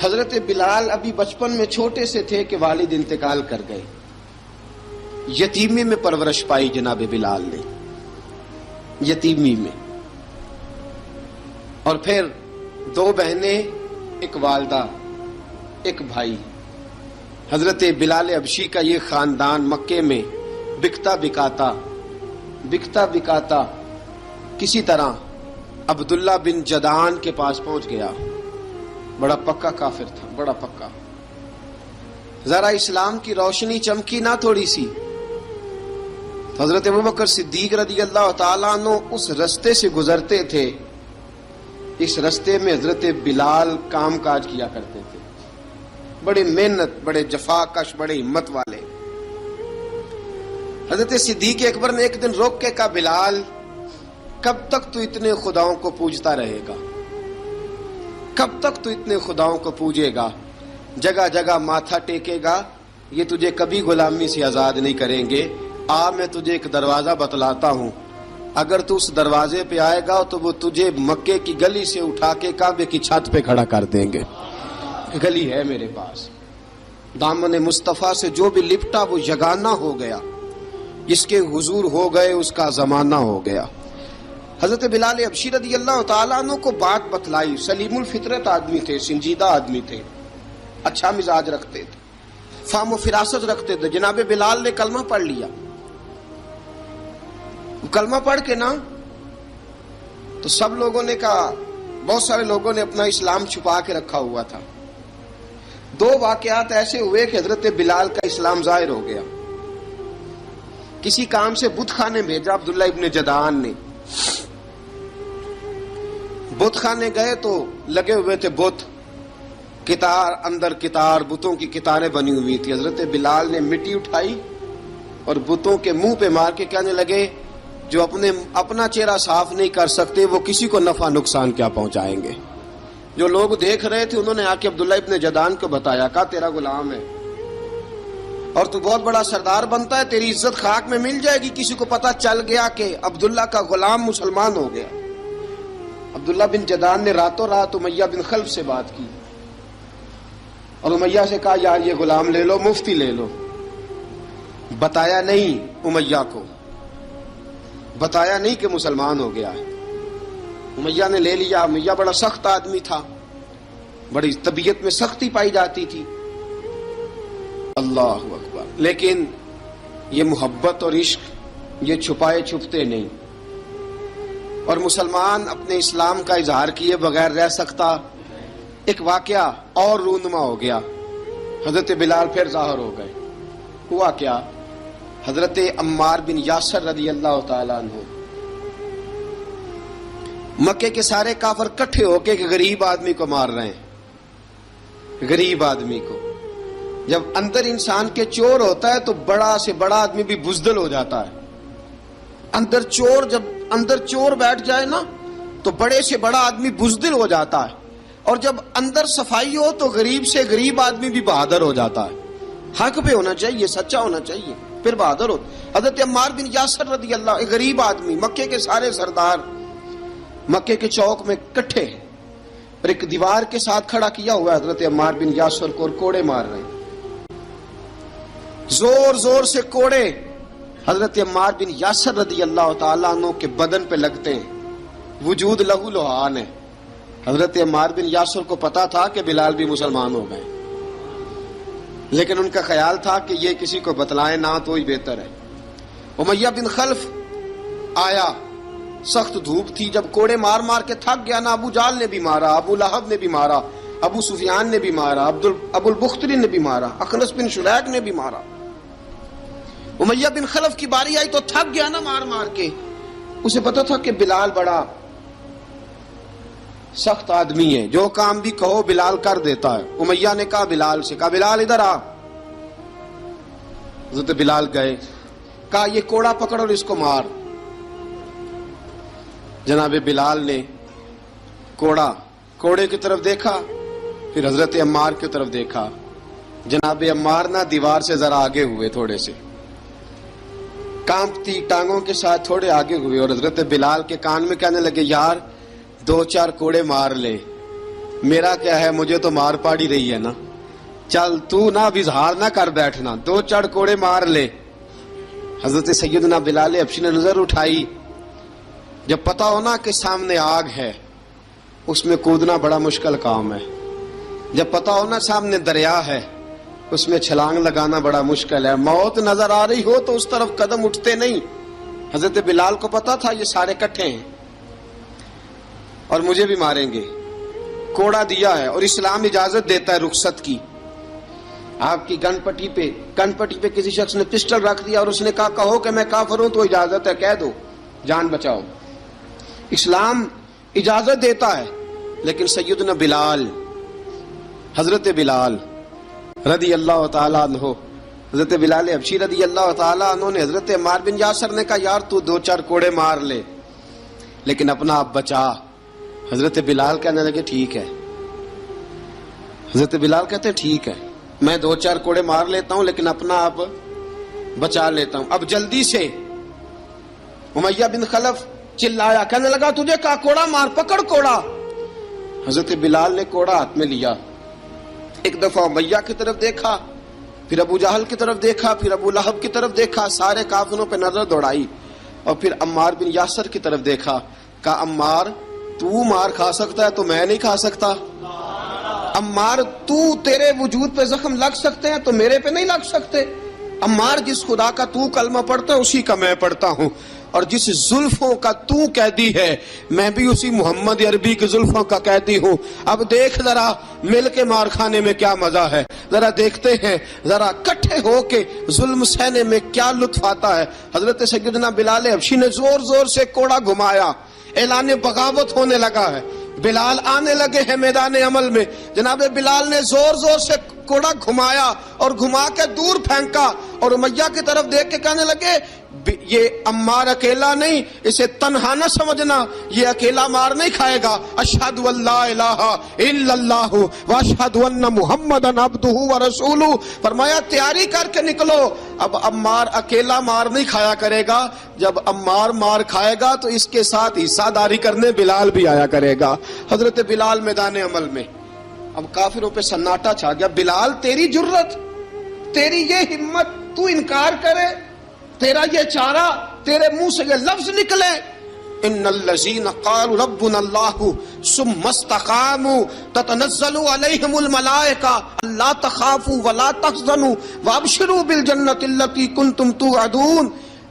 حضرت بلال ابھی بچپن میں چھوٹے سے تھے کہ والد انتقال کر گئے. یتیمی میں پرورش پائی جناب بلال نے، یتیمی میں. اور پھر 2 بہنیں، ایک والدہ، ایک بھائی. حضرت بلال حبشی کا یہ خاندان مکے میں بکتا بکاتا کسی طرح عبداللہ بن جدعان کے پاس پہنچ گیا. بڑا پکا کافر تھا، بڑا پکا. ذرا اسلام کی روشنی چمکی نہ تھوڑی سی، حضرت ابوبکر صدیق رضی اللہ تعالیٰ عنہ اس رستے سے گزرتے تھے. اس رستے میں حضرت بلال کام کاج کیا کرتے تھے، بڑے محنت، بڑے جفاکش، بڑے ہمت والے. حضرت صدیق اکبر نے ایک دن روک کے کہا، بلال کب تک تو اتنے خداؤں کو پوجتا رہے گا؟ کب تک تو اتنے خداؤں کو پوجے گا، جگہ جگہ ماتھا ٹیکے گا؟ یہ تجھے کبھی غلامی سے آزاد نہیں کریں گے. میں تجھے ایک دروازہ بتلاتا ہوں، اگر تو اس دروازے پہ آئے گا تو وہ تجھے مکے کی گلی سے اٹھا کے کعبے کی چھت پہ کھڑا کر دیں گے. گلی ہے میرے پاس. دامن مصطفیٰ سے جو بھی لپٹا وہ یگانہ ہو گیا، جس کے حضور ہو گئے اس کا زمانہ ہو گیا. حضرت بلال حبشی رضی اللہ تعالیٰ عنہ کو بات بتلائی. سلیم الفطرت آدمی تھے، سنجیدہ آدمی تھے، اچھا مزاج رکھتے تھے، فہم و فراست رکھتے تھے. جناب بلال نے کلمہ پڑھ لیا. کلمہ پڑھ کے نا تو سب لوگوں نے کہا، بہت سارے لوگوں نے اپنا اسلام چھپا کے رکھا ہوا تھا. 2 واقعات ایسے ہوئے کہ حضرت بلال کا اسلام ظاہر ہو گیا. کسی کام سے بت خانے بھیجا عبداللہ ابن جدعان نے. بت خانے گئے تو لگے ہوئے تھے بت، کتار اندر کتار، بتوں کی کتاریں بنی ہوئی تھی. حضرت بلال نے مٹی اٹھائی اور بتوں کے منہ پہ مار کے کہنے لگے، جو اپنا چہرہ صاف نہیں کر سکتے وہ کسی کو نفع نقصان کیا پہنچائیں گے. جو لوگ دیکھ رہے تھے انہوں نے آ کے عبداللہ ابن جدعان کو بتایا، کہا تیرا غلام ہے اور تو بہت بڑا سردار بنتا ہے، تیری عزت خاک میں مل جائے گی. کسی کو پتا چل گیا کہ عبداللہ کا غلام مسلمان ہو گیا. عبداللہ بن جدعان نے راتوں رات امیہ بن خلف سے بات کی اور امیہ سے کہا، یار یہ غلام لے لو، مفتی لے لو. بتایا نہیں امیہ کو، بتایا نہیں کہ مسلمان ہو گیا ہے. امیہ نے لے لیا. امیہ بڑا سخت آدمی تھا، بڑی طبیعت میں سختی پائی جاتی تھی. اللہ اکبر. لیکن یہ محبت اور عشق یہ چھپائے چھپتے نہیں، اور مسلمان اپنے اسلام کا اظہار کیے بغیر رہ سکتا. ایک واقعہ اور رونما ہو گیا. حضرت بلال پھر ظاہر ہو گئے. ہوا کیا؟ حضرت عمار بن یاسر رضی اللہ تعالیٰ عنہ، مکے کے سارے کافر کٹھے ہو کے ایک غریب آدمی کو مار رہے ہیں. غریب آدمی کو جب اندر انسان کے چور ہوتا ہے تو بڑا سے بڑا آدمی بھی بزدل ہو جاتا ہے. جب اندر چور بیٹھ جائے نا تو بڑے سے بڑا آدمی بزدل ہو جاتا ہے، اور جب اندر صفائی ہو تو غریب سے غریب آدمی بھی بہادر ہو جاتا ہے. حق پہ ہونا چاہیے، سچا ہونا چاہیے، پھر بہادر ہو. حضرت عمار بن یاسر رضی اللہ، ایک غریب آدمی، مکے کے سارے سردار مکے کے چوک میں کٹھے ہیں اور ایک دیوار کے ساتھ کھڑا کیا ہوا ہے حضرت عمار بن یاسر کو، اور کوڑے مار رہے ہیں. زور زور سے کوڑے حضرت عمار بن یاسر رضی اللہ تعالیٰ عنہ کے بدن پہ لگتے ہیں. وجود لہو لہان ہے. حضرت عمار بن یاسر کو پتا تھا کہ بلال بھی مسلمان ہو گئے، لیکن ان کا خیال تھا کہ یہ کسی کو بتلائیں نہ تو ہی بہتر ہے. امیہ بن خلف آیا. سخت دھوپ تھی. جب کوڑے مار مار کے تھک گیا نا، ابو جال نے بھی مارا، ابو لہب نے بھی مارا، ابو سفیان نے بھی مارا، ابو البختری نے بھی مارا، اخنس بن شلیک نے بھی مارا. امیہ بن خلف کی باری آئی تو تھک گیا نا مار مار کے. اسے پتا تھا کہ بلال بڑا سخت آدمی ہے، جو کام بھی کہو بلال کر دیتا ہے. امیہ نے کہا بلال سے، کہا بلال ادھر آ. حضرت بلال گئے، کہا یہ کوڑا پکڑ اور اس کو مار. جناب بلال نے کوڑے کی طرف دیکھا، پھر حضرت عمار کی طرف دیکھا. جناب عمار نہ دیوار سے ذرا آگے ہوئے تھوڑے سے، کانپتی ٹانگوں کے ساتھ تھوڑے آگے ہوئے اور حضرت بلال کے کان میں کہنے لگے یار 2-4 کوڑے مار لے. میرا کیا ہے, مجھے تو مار پاڑی رہی ہے نا, چل تو نہ اب اظہار نہ کر بیٹھنا, 2-4 کوڑے مار لے. حضرت سیدنا بلال حبشی نے نظر اٹھائی. جب پتا ہونا کہ سامنے آگ ہے اس میں کودنا بڑا مشکل کام ہے. جب پتا ہونا سامنے دریا ہے اس میں چھلانگ لگانا بڑا مشکل ہے. موت نظر آ رہی ہو تو اس طرف قدم اٹھتے نہیں. حضرت بلال کو پتا تھا یہ سارے کٹھے ہیں اور مجھے بھی ماریں گے. کوڑا دیا ہے اور اسلام اجازت دیتا ہے رخصت کی. آپ کی گن پٹی پہ کسی شخص نے پسٹل رکھ دیا اور اس نے کہا کہو کہ میں کافر ہوں تو اجازت ہے, کہہ دو, جان بچاؤ. اسلام اجازت دیتا ہے. لیکن سیدنا بلال, حضرت بلال رضی اللہ تعالیٰ عنہ, حضرت بلال حبشی رضی اللہ تعالیٰ عنہ نے حضرت عمار بن یاسر نے کہا یار تو 2-4 کوڑے مار لے لیکن اپنا آپ بچا. حضرت بلال کہنے لگے ٹھیک ہے. حضرت بلال کہتے ہیں ٹھیک ہے, میں 2-4 کوڑے مار لیتا ہوں لیکن اپنا آپ بچا لیتا ہوں. اب جلدی سے امیہ بن خلف چلایا, کہنے لگا تجھے کہا کوڑا مار, پکڑ کوڑا. حضرت بلال نے کوڑا ہاتھ میں لیا, ایک دفعہ امیہ کی طرف دیکھا, پھر ابو جہل کی طرف دیکھا, پھر ابو لہب کی طرف دیکھا, سارے کافروں پہ نظر دوڑائی اور پھر عمار بن یاسر کی طرف دیکھا. کہا عمار تو مار کھا سکتا ہے تو میں نہیں کھا سکتا. عمار تیرے وجود پہ زخم لگ سکتے ہیں تو میرے پہ نہیں لگ سکتے. عمار جس خدا کا تو کلمہ پڑھتا ہے اسی کا میں پڑھتا ہوں, اور جس زلفوں کا تو قیدی ہے میں بھی اسی محمد عربی کی زلفوں کا قیدی ہوں. اب دیکھ ذرا مل کے مار کھانے میں کیا مزہ ہے, ذرا دیکھتے ہیں ذرا کٹھے ہو کے ظلم سہنے میں کیا لطف آتا ہے. حضرت سیدنا بلال حبشی نے زور زور سے کوڑا گھمایا, اعلان بغاوت ہونے لگا ہے. بلال آنے لگے ہیں میدان عمل میں. جناب بلال نے زور زور سے کوڑا گھمایا اور گھما کے دور پھینکا اور امیہ کی طرف دیکھ کے کہنے لگے یہ عمار اکیلا نہیں, اسے تنہا نہ سمجھنا, یہ اکیلا مار نہیں کھائے گا. اشہد ان لا الہ الا اللہ واشہد ان محمدن عبدہ ورسولہ. فرمایا تیاری کر کے نکلو, اب عمار اکیلا مار نہیں کھایا کرے گا, جب عمار مار کھائے گا تو اس کے ساتھ حصہ داری کرنے بلال بھی آیا کرے گا. حضرت بلال میدان عمل میں. اب کافروں پہ سناٹا چھا گیا. بلال تیری جرت, تیری یہ ہمت, تو انکار کرے, تیرا یہ چارہ, تیرے منہ سے یہ لفظ نکلے ان الذین قالوا ربنا اللہ ثم استقاموا تتنزل علیہم الملائکہ الا تخافوا ولا تحزنوا وابشروا بالجنۃ التی کنتم توعدون.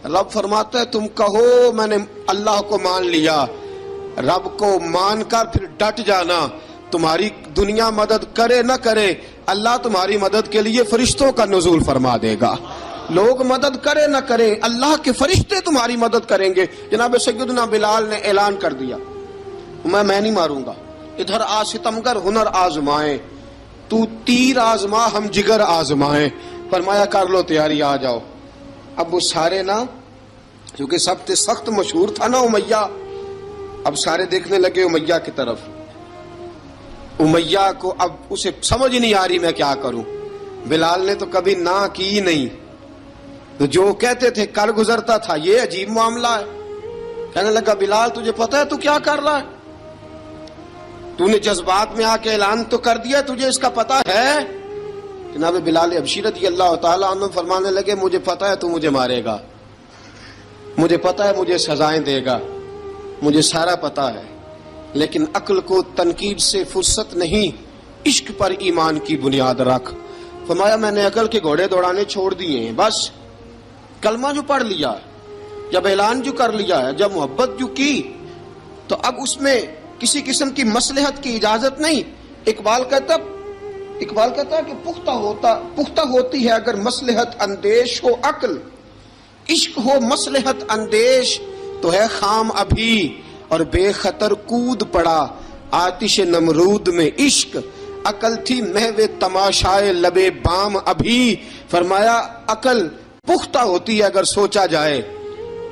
رب فرماتا ہے تم کہو میں نے اللہ کو مان لیا, رب کو مان کر پھر ڈٹ جانا. تمہاری دنیا مدد کرے نہ کرے اللہ تمہاری مدد کے لیے فرشتوں کا نزول فرما دے گا. لوگ مدد کرے نہ کرے اللہ کے فرشتے تمہاری مدد کریں گے. جناب سیدنا بلال نے اعلان کر دیا میں نہیں ماروں گا. ادھر آ ستمگر ہنر آزمائیں, تو تیر آزما ہم جگر آزمائیں. فرمایا کر لو تیاری, آ جاؤ. اب وہ سارے نا کیونکہ سب سے سخت مشہور تھا نا امیہ, اب سارے دیکھنے لگے امیہ کی طرف. امیہ کو اب اسے سمجھ نہیں آ رہی میں کیا کروں. بلال نے تو کبھی نہ کی نہیں, تو جو کہتے تھے کر گزرتا تھا. یہ عجیب معاملہ ہے. کہنے لگا بلال تجھے پتا ہے تو کیا کر رہا ہے, تو نے جذبات میں آ کے اعلان تو کر دیا, تجھے اس کا پتا ہے. جناب بلال حبشی رضی اللہ تعالیٰ عنہ فرمانے لگے مجھے پتا ہے تو مجھے مارے گا, مجھے پتا ہے مجھے سزائیں دے گا, مجھے سارا پتا ہے, لیکن عقل کو تنقید سے فرصت نہیں, عشق پر ایمان کی بنیاد رکھ. فرمایا میں نے عقل کے گھوڑے دوڑانے چھوڑ دیے ہیں, بس کلمہ جو پڑھ لیا, جب اعلان جو کر لیا ہے, جب محبت جو کی تو اب اس میں کسی قسم کی مصلحت کی اجازت نہیں. اقبال کہتا ہے کہ پختہ ہوتی ہے اگر مصلحت اندیش ہو عقل, عشق ہو مصلحت اندیش تو ہے خام ابھی, اور بے خطر کود پڑا آتش نمرود میں عشق. عقل تھی محو تماشائے لبے بام ابھی. فرمایا عقل پختہ ہوتی ہے اگر سوچا جائے,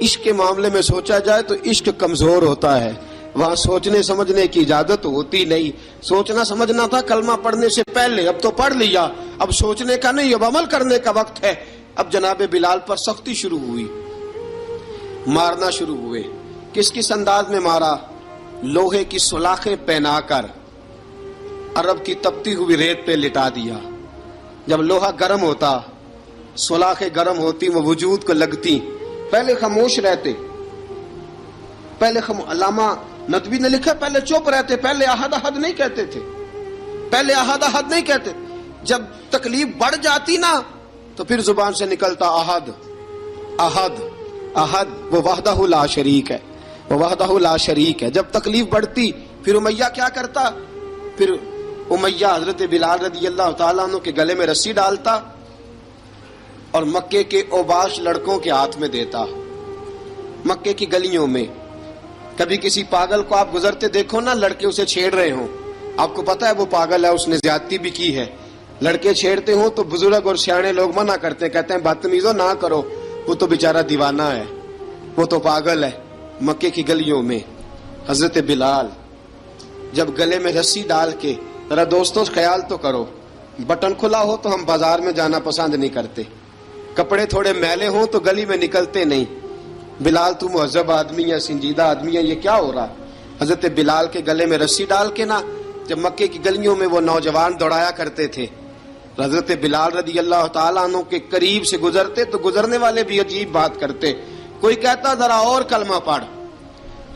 عشق کے معاملے میں سوچا جائے تو عشق کمزور ہوتا ہے, وہاں سوچنے سمجھنے کی اجازت ہوتی نہیں. سوچنا سمجھنا تھا کلمہ پڑھنے سے پہلے, اب تو پڑھ لیا, اب سوچنے کا نہیں, اب عمل کرنے کا وقت ہے. اب جناب بلال پر سختی شروع ہوئی. مارنا شروع ہوئے. کس کس انداز میں مارا؟ لوہے کی سلاخیں پہنا کر عرب کی تپتی ہوئی ریت پہ لٹا دیا. جب لوہا گرم ہوتا، سلاخیں گرم ہوتی، وہ وجود کو لگتی، پہلے خاموش رہتے. علامہ ندوی نے لکھا پہلے چپ رہتے، پہلے احد احد نہیں کہتے تھے، پہلے احد احد نہیں کہتے. جب تکلیف بڑھ جاتی نا تو پھر زبان سے نکلتا احد احد احد. وہ وحدہ لا شریک ہے، وہ وحدہ لا شریک ہے. جب تکلیف بڑھتی پھر امیہ کیا کرتا؟ پھر امیہ حضرت بلال رضی اللہ تعالیٰ عنہ کے گلے میں رسی ڈالتا اور مکے کے اوباش لڑکوں کے ہاتھ میں دیتا. مکے کی گلیوں میں کبھی کسی پاگل کو آپ گزرتے دیکھو نا، لڑکے اسے چھیڑ رہے ہوں، آپ کو پتا ہے وہ پاگل ہے، اس نے زیادتی بھی کی ہے. لڑکے چھیڑتے ہوں تو بزرگ اور سیانے لوگ منع کرتے ہیں، کہتے ہیں بدتمیزوں نہ کرو، وہ تو بیچارہ دیوانہ ہے، وہ تو پاگل ہے. مکے کی گلیوں میں حضرت بلال جب گلے میں رسی ڈال کے، ذرا دوستوں خیال تو کرو، بٹن کھلا ہو تو ہم بازار میں جانا پسند نہیں کرتے، کپڑے تھوڑے میلے ہوں تو گلی میں نکلتے نہیں. بلال تو مہذب آدمی ہے، سنجیدہ آدمی ہے، یہ کیا ہو رہا؟ حضرت بلال کے گلے میں رسی ڈال کے نا جب مکے کی گلیوں میں وہ نوجوان دوڑایا کرتے تھے، حضرت بلال رضی اللہ تعالیٰ عنہ کے قریب سے گزرتے تو گزرنے والے بھی عجیب بات کرتے. کوئی کہتا ذرا اور کلمہ پڑھ،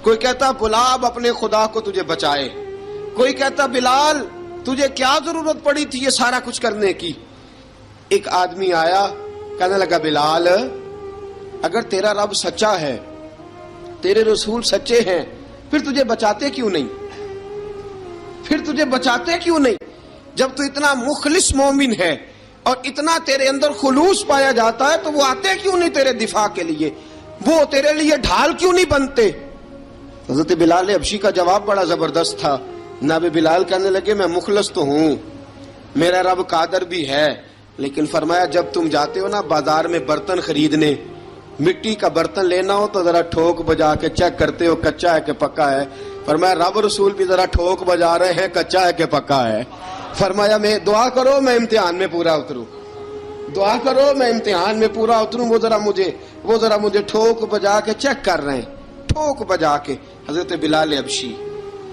کوئی کہتا بلا اب اپنے خدا کو تجھے بچائے، کوئی کہتا بلال تجھے کیا ضرورت پڑی تھی یہ سارا کچھ کرنے کی. ایک آدمی آیا کہنے لگا بلال اگر تیرا رب سچا ہے، تیرے رسول سچے ہیں، پھر تجھے بچاتے کیوں نہیں؟ پھر تجھے بچاتے کیوں نہیں؟ جب تو اتنا مخلص مومن ہے اور اتنا تیرے اندر خلوص پایا جاتا ہے تو وہ آتے کیوں نہیں تیرے دفاع کے لیے؟ وہ تیرے لیے ڈھال کیوں نہیں بنتے؟ حضرت بلال حبشی کا جواب بڑا زبردست تھا. جناب بلال کہنے لگے میں مخلص تو ہوں، میرا رب قادر بھی ہے، لیکن فرمایا جب تم جاتے ہو نا بازار میں برتن خریدنے، مٹی کا برتن لینا ہو تو ذرا ٹھوک بجا کے چیک کرتے ہو کچا ہے کہ پکا ہے. فرمایا رب رسول بھی ذرا ٹھوک بجا رہے ہیں کچا ہے کہ پکا ہے. فرمایا میں دعا کرو میں امتحان میں پورا اتروں، دعا کرو میں امتحان میں پورا اتروں. وہ ذرا مجھے ٹھوک بجا کے چیک کر رہے ہیں، ٹھوک بجا کے. حضرت بلال حبشی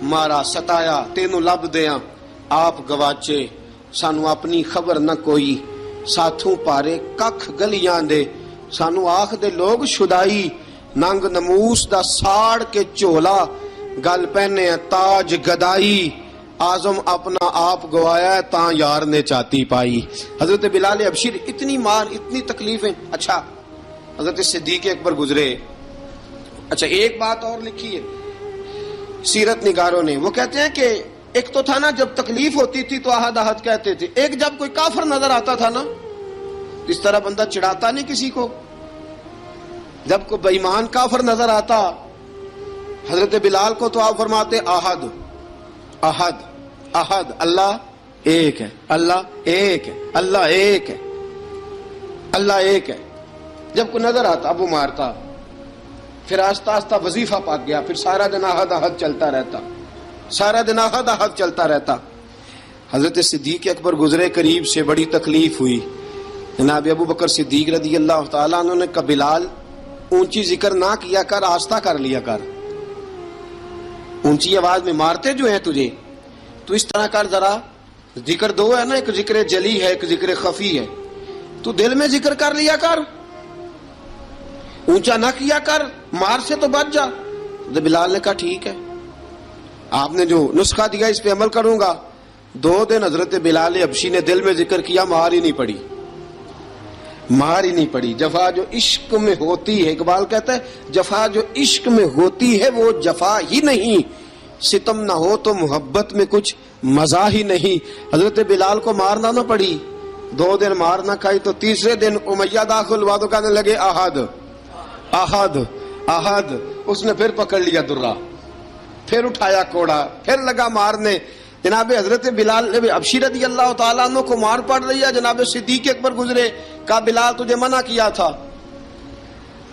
مارا ستایا تینوں لب دیاں آپ گواچے، سانو اپنی خبر نہ کوئی، ساتھوں پارے ککھ گلیاں دے، سانو آخ دے لوگ شدائی، ننگ نموس دا ساڑ کے چولا، گل پہنے تاج گدائی، آزم اپنا آپ گوایا تاں یار نے چاتی پائی. حضرت بلال حبشی اتنی مار، اتنی تکلیفیں. اچھا حضرت صدیق اکبر گزرے. اچھا ایک بات اور لکھی ہے سیرت نگاروں نے، وہ کہتے ہیں کہ ایک تو تھا نا جب تکلیف ہوتی تھی تو احد احد کہتے تھے، ایک جب کوئی کافر نظر آتا تھا نا اس طرح بندہ چڑھاتا نہیں کسی کو. جب کوئی بے ایمان کافر نظر آتا حضرت بلال کو تو آپ فرماتے احد احد احد، اللہ ایک ہے، اللہ ایک ہے، اللہ ایک ہے، اللہ ایک ہے. جب کوئی نظر آتا اب وہ مارتا، پھر آہستہ آہستہ وظیفہ پاک گیا، پھر سارا دن احد احد چلتا رہتا، سارا دن احد احد چلتا رہتا. حضرت صدیق اکبر گزرے قریب سے، بڑی تکلیف ہوئی. جناب ابو بکر صدیق رضی اللہ تعالیٰ عنہ نے کہا بلال اونچی ذکر نہ کیا کر، آہستہ کر لیا کر، اونچی آواز میں مارتے جو ہیں تجھے تو اس طرح کر، ذرا ذکر دو ہے نا، ایک ذکر جلی ہے ایک ذکر خفی ہے، تو دل میں ذکر کر لیا کر، اونچا نہ کیا کر، مار سے تو بچ جا. تو بلال نے کہا ٹھیک ہے، آپ نے جو نسخہ دیا اس پہ عمل کروں گا. 2 دن حضرت بلال حبشی نے دل میں ذکر کیا، مار ہی نہیں پڑی، مار ہی نہیں پڑی. جفا جو عشق میں ہوتی ہے، اقبال کہتا ہے جفا جو عشق میں ہوتی ہے وہ جفا ہی نہیں، ستم نہ ہو تو محبت میں کچھ مزہ ہی نہیں. حضرت بلال کو مارنا نہ پڑی، 2 دن مار نہ کھائی تو تیسرے دن امیہ داخل ہوا تو کہنے لگے احد احد احد. اس نے پھر پکڑ لیا درہ، پھر اٹھایا کوڑا، پھر لگا مارنے. جناب حضرت بلال حبشی رضی اللہ تعالیٰ عنہ کو مار پڑ رہی ہے. جناب صدیق اکبر گزرے، کہا بلال تجھے منع کیا تھا،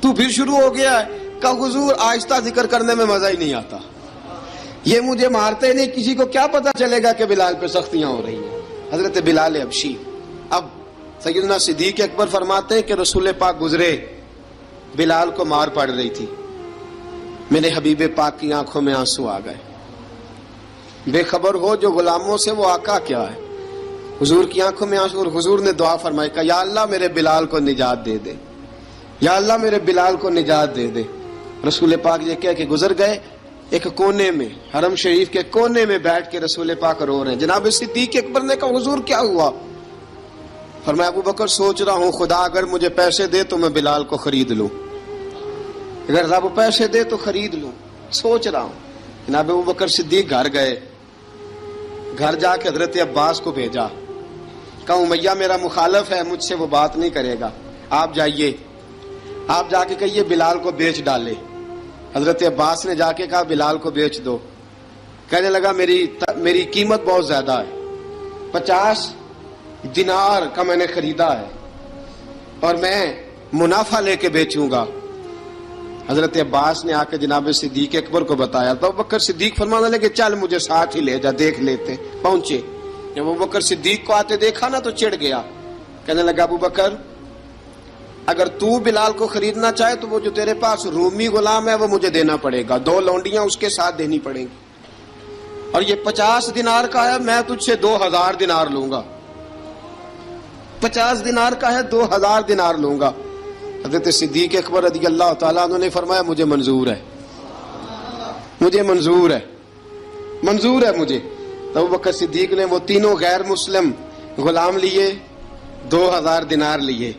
تو پھر شروع ہو گیا ہے. کہا حضور آہستہ ذکر کرنے میں مزہ ہی نہیں آتا، یہ مجھے مارتے نہیں، کسی کو کیا پتا چلے گا کہ بلال پہ سختیاں ہو رہی ہیں. حضرت بلال حبشی. اب سیدنا صدیق اکبر فرماتے ہیں کہ رسول پاک گزرے بلال کو مار پڑ رہی تھی، میرے حبیب پاک کی آنکھوں میں آنسو آ گئے. بے خبر ہو جو غلاموں سے وہ آقا کیا ہے. حضور کی آنکھوں میں آنسو، اور حضور نے دعا فرمائی کہ یا اللہ میرے بلال کو نجات دے دے، یا اللہ میرے بلال کو نجات دے دے. رسول پاک یہ کہہ کے گزر گئے. ایک کونے میں، حرم شریف کے کونے میں بیٹھ کے رسول پاک رو رہے ہیں. جناب صدیق اکبر نے کہا حضور کیا ہوا؟ فرمایا ابو بکر سوچ رہا ہوں خدا اگر مجھے پیسے دے تو میں بلال کو خرید لوں، اگر رب پیسے دے تو خرید لوں، سوچ رہا ہوں. جناب ابو بکر صدیق گھر گئے، گھر جا کے حضرت عباس کو بھیجا، کہا امیہ میرا مخالف ہے، مجھ سے وہ بات نہیں کرے گا، آپ جائیے، آپ جا کے کہیے بلال کو بیچ ڈالے. حضرت عباس نے جا کے کہا بلال کو بیچ دو. کہنے لگا میری قیمت بہت زیادہ ہے، 50 دینار کا میں نے خریدا ہے اور میں منافع لے کے بیچوں گا. حضرت عباس نے آ کے جناب صدیق اکبر کو بتایا تو ابو بکر صدیق فرمانے لگے چل مجھے ساتھ ہی لے جا، دیکھ لیتے. پہنچے، جب ابو بکر صدیق کو آتے دیکھا نا تو چڑ گیا. کہنے لگا ابو بکر اگر تو بلال کو خریدنا چاہے تو وہ جو تیرے پاس رومی غلام ہے وہ مجھے دینا پڑے گا، 2 لونڈیاں اس کے ساتھ دینی پڑیں گی، اور یہ 50 دینار کا ہے، میں تجھ سے 2000 دینار لوں گا. 50 دینار کا ہے، 2000 دینار لوں گا. حضرت صدیق اکبر رضی اللہ تعالیٰ عنہ نے فرمایا مجھے منظور ہے، مجھے منظور ہے، منظور ہے مجھے. تو ابو بکر صدیق نے وہ تینوں غیر مسلم غلام لیے، 2000 دینار لیے.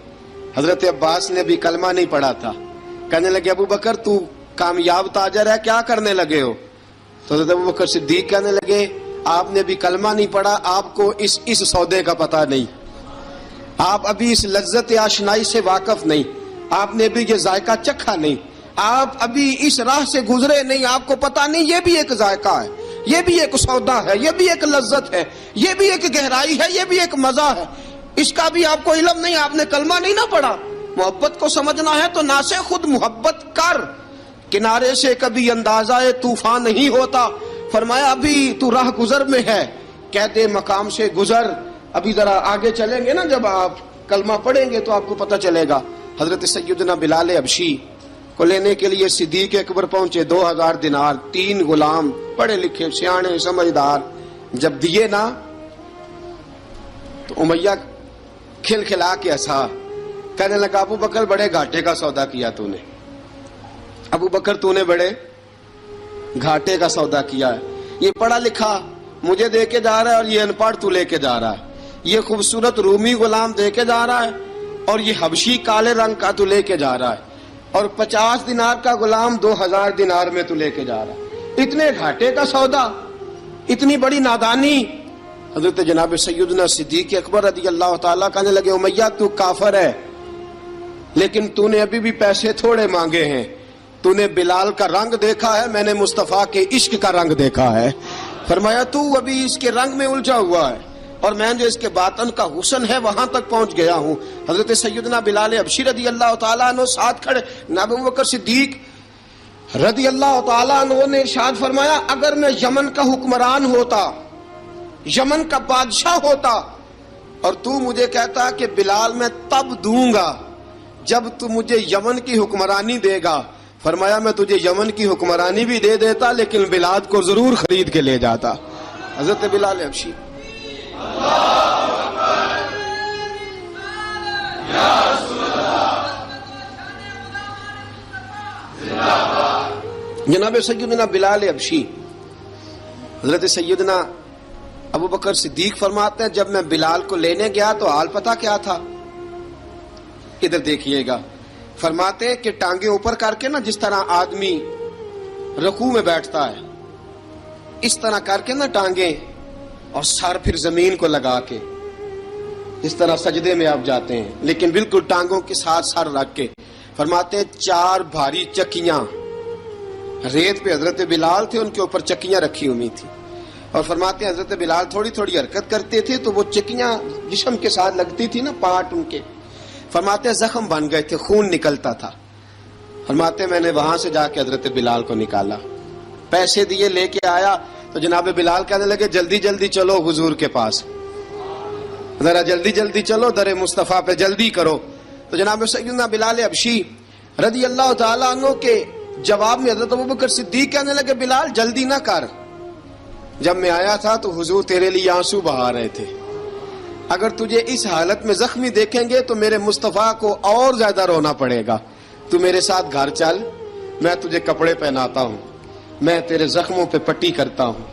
حضرت عباس نے بھی کلمہ نہیں پڑھا تھا. کہنے لگے ابو بکر تو کامیاب تاجر ہے، کیا کرنے لگے ہو؟ تو حضرت ابو بکر صدیق کہنے لگے آپ نے بھی کلمہ نہیں پڑھا، آپ کو اس سودے کا پتہ نہیں، آپ ابھی اس لذت آشنائی سے واقف نہیں، آپ نے بھی یہ ذائقہ چکھا نہیں، آپ ابھی اس راہ سے گزرے نہیں، آپ کو پتہ نہیں یہ بھی ایک ذائقہ ہے، یہ بھی ایک سودا ہے، یہ بھی ایک لذت ہے، یہ بھی ایک گہرائی ہے، یہ بھی ایک مزہ ہے، اس کا بھی آپ کو علم نہیں، آپ نے کلمہ نہیں نہ پڑھا. محبت کو سمجھنا ہے تو نہ سے خود محبت کر، کنارے سے کبھی اندازہ طوفان نہیں ہوتا. فرمایا ابھی تو راہ گزر میں ہے، قید مقام سے گزر، ابھی ذرا آگے چلیں گے نا، جب آپ کلمہ پڑھیں گے تو آپ کو پتہ چلے گا. حضرت سیدنا بلال حبشی کو لینے کے لیے صدیق اکبر پہنچے، 2000 دینار، 3 غلام پڑھے لکھے سیانے سمجھدار. جب دیے نا تو امیہ کھل کھلا کے ہنسا. کہنے لگا ابو بکر بڑے گھاٹے کا سودا کیا تو نے، ابو بکر تو نے بڑے گھاٹے کا سودا کیا ہے. یہ پڑھا لکھا مجھے دے کے جا رہا ہے اور یہ ان پڑھ تو لے کے جا رہا ہے، یہ خوبصورت رومی غلام دے کے جا رہا ہے اور یہ حبشی کالے رنگ کا تو لے کے جا رہا ہے، اور 50 دینار کا غلام 2000 دینار میں تو لے کے جا رہا ہے. اتنے گھاٹے کا سودا، اتنی بڑی نادانی. حضرت جناب سیدنا صدیق اکبر رضی اللہ تعالیٰ کہنے لگے امیہ تو کافر ہے، لیکن تو نے ابھی بھی پیسے تھوڑے مانگے ہیں، تو نے بلال کا رنگ دیکھا ہے، میں نے مصطفیٰ کے عشق کا رنگ دیکھا ہے. فرمایا تو ابھی اس کے رنگ میں الجھا ہوا ہے اور میں جو اس کے باطن کا حسن ہے وہاں تک پہنچ گیا ہوں. حضرت سیدنا بلال حبشی رضی اللہ تعالیٰ عنہ ساتھ کھڑے. ابو بکر صدیق رضی اللہ تعالیٰ عنہ نے ارشاد فرمایا اگر میں یمن کا حکمران ہوتا، یمن کا بادشاہ ہوتا، اور تو مجھے کہتا کہ بلال میں تب دوں گا جب تو مجھے یمن کی حکمرانی دے گا. فرمایا میں تجھے یمن کی حکمرانی بھی دے دیتا لیکن بلال کو ضرور خرید کے لے جاتا. حضرت بلال حبشی جناب سیدنا بلال حبشی، حضرت سیدنا ابو بکر صدیق فرماتے ہیں جب میں بلال کو لینے گیا تو حال پتہ کیا تھا؟ ادھر دیکھیے گا. فرماتے کہ ٹانگیں اوپر کر کے نا جس طرح آدمی رکوع میں بیٹھتا ہے اس طرح کر کے نا ٹانگیں، اور سر پھر زمین کو لگا کے جس طرح سجدے میں آپ جاتے ہیں، لیکن بالکل ٹانگوں کے ساتھ سر رکھ کے. فرماتے 4 بھاری چکیاں ریت پہ حضرت بلال تھے، ان کے اوپر چکیاں رکھی ہوئی تھی، اور فرماتے ہیں حضرت بلال تھوڑی تھوڑی حرکت کرتے تھے تو وہ چکیاں جسم کے ساتھ لگتی تھی نا، پارٹ ان کے. فرماتے ہیں زخم بن گئے تھے، خون نکلتا تھا. فرماتے ہیں میں نے وہاں سے جا کے حضرت بلال کو نکالا، پیسے دیے، لے کے آیا تو جناب بلال کہنے لگے جلدی جلدی چلو حضور کے پاس، ذرا جلدی جلدی چلو، در مصطفیٰ پہ جلدی کرو. تو جناب سیدنا بلال حبشی رضی اللہ تعالیٰ عنہ کے جواب میں حضرت ابوبکر صدیق کہنے لگے بلال جلدی نہ کر، جب میں آیا تھا تو حضور تیرے لیے آنسو بہا رہے تھے، اگر تجھے اس حالت میں زخمی دیکھیں گے تو میرے مصطفیٰ کو اور زیادہ رونا پڑے گا، تو میرے ساتھ گھر چل، میں تجھے کپڑے پہناتا ہوں، میں تیرے زخموں پہ پٹی کرتا ہوں۔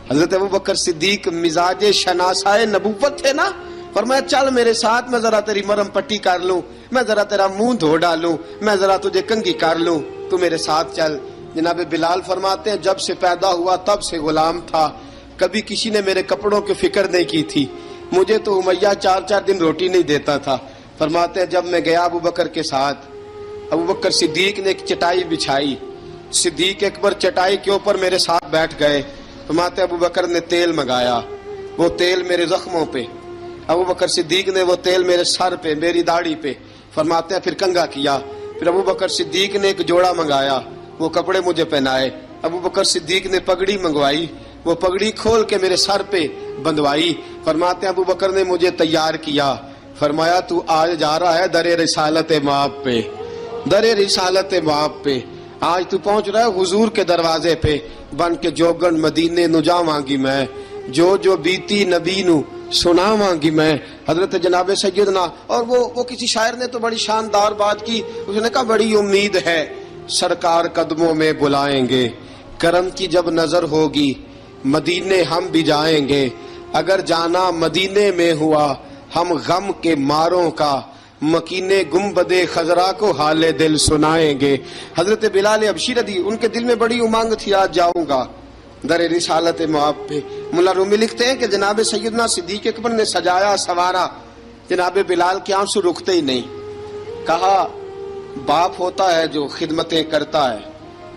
حضرت ابوبکر صدیق مزاج شناسائے نبوت تھے نا، فرمایا چل میرے ساتھ، میں ذرا تیری مرم پٹی کر لوں، میں ذرا تیرا منہ دھو ڈالوں، میں ذرا تجھے کنگھی کر لوں، تو میرے ساتھ چل۔ جناب بلال فرماتے ہیں جب سے پیدا ہوا تب سے غلام تھا، کبھی کسی نے میرے کپڑوں کی فکر نہیں کی تھی، مجھے تو امیہ 4 دن روٹی نہیں دیتا تھا۔ فرماتے ہیں جب میں گیا ابو بکر کے ساتھ، ابو بکر صدیق نے ایک چٹائی بچھائی، صدیق اکبر چٹائی کے اوپر میرے ساتھ بیٹھ گئے۔ فرماتے ہیں ابو بکر نے تیل منگایا، وہ تیل میرے زخموں پہ، ابو بکر صدیق نے وہ تیل میرے سر پہ، میری داڑھی پہ، فرماتے ہیں پھر کنگھا کیا، پھر ابو بکر صدیق نے ایک جوڑا منگایا، وہ کپڑے مجھے پہنائے، ابو بکر صدیق نے پگڑی منگوائی، وہ پگڑی کھول کے میرے سر پہ بندھوائی۔ فرماتے ہیں ابو بکر نے مجھے تیار کیا، فرمایا تو آج جا رہا ہے در رسالت مآب پہ، در رسالت مآب پہ، آج تو پہنچ رہا ہے حضور کے دروازے پہ، بن کے جوگن مدینے نو جاواں گی میں، جو بیتی نبی نو سناواں گی میں۔ حضرت جناب سیدنا، اور وہ کسی شاعر نے تو بڑی شاندار بات کی، اس نے کہا بڑی امید ہے سرکار قدموں میں بلائیں گے، کرم کی جب نظر ہوگی مدینے ہم بھی جائیں گے، اگر جانا مدینے میں ہوا ہم غم کے ماروں کا، مکینے گنبد خضرا کو حال دل سنائیں گے۔ حضرت بلال حبشی رضی، ان کے دل میں بڑی امنگ تھی آج جاؤں گا در رسالت مآب پہ۔ ملا رومی لکھتے ہیں کہ جناب سیدنا صدیق اکبر نے سجایا سوارا، جناب بلال کے آنسو رکتے ہی نہیں۔ کہا باپ ہوتا ہے جو خدمتیں کرتا ہے،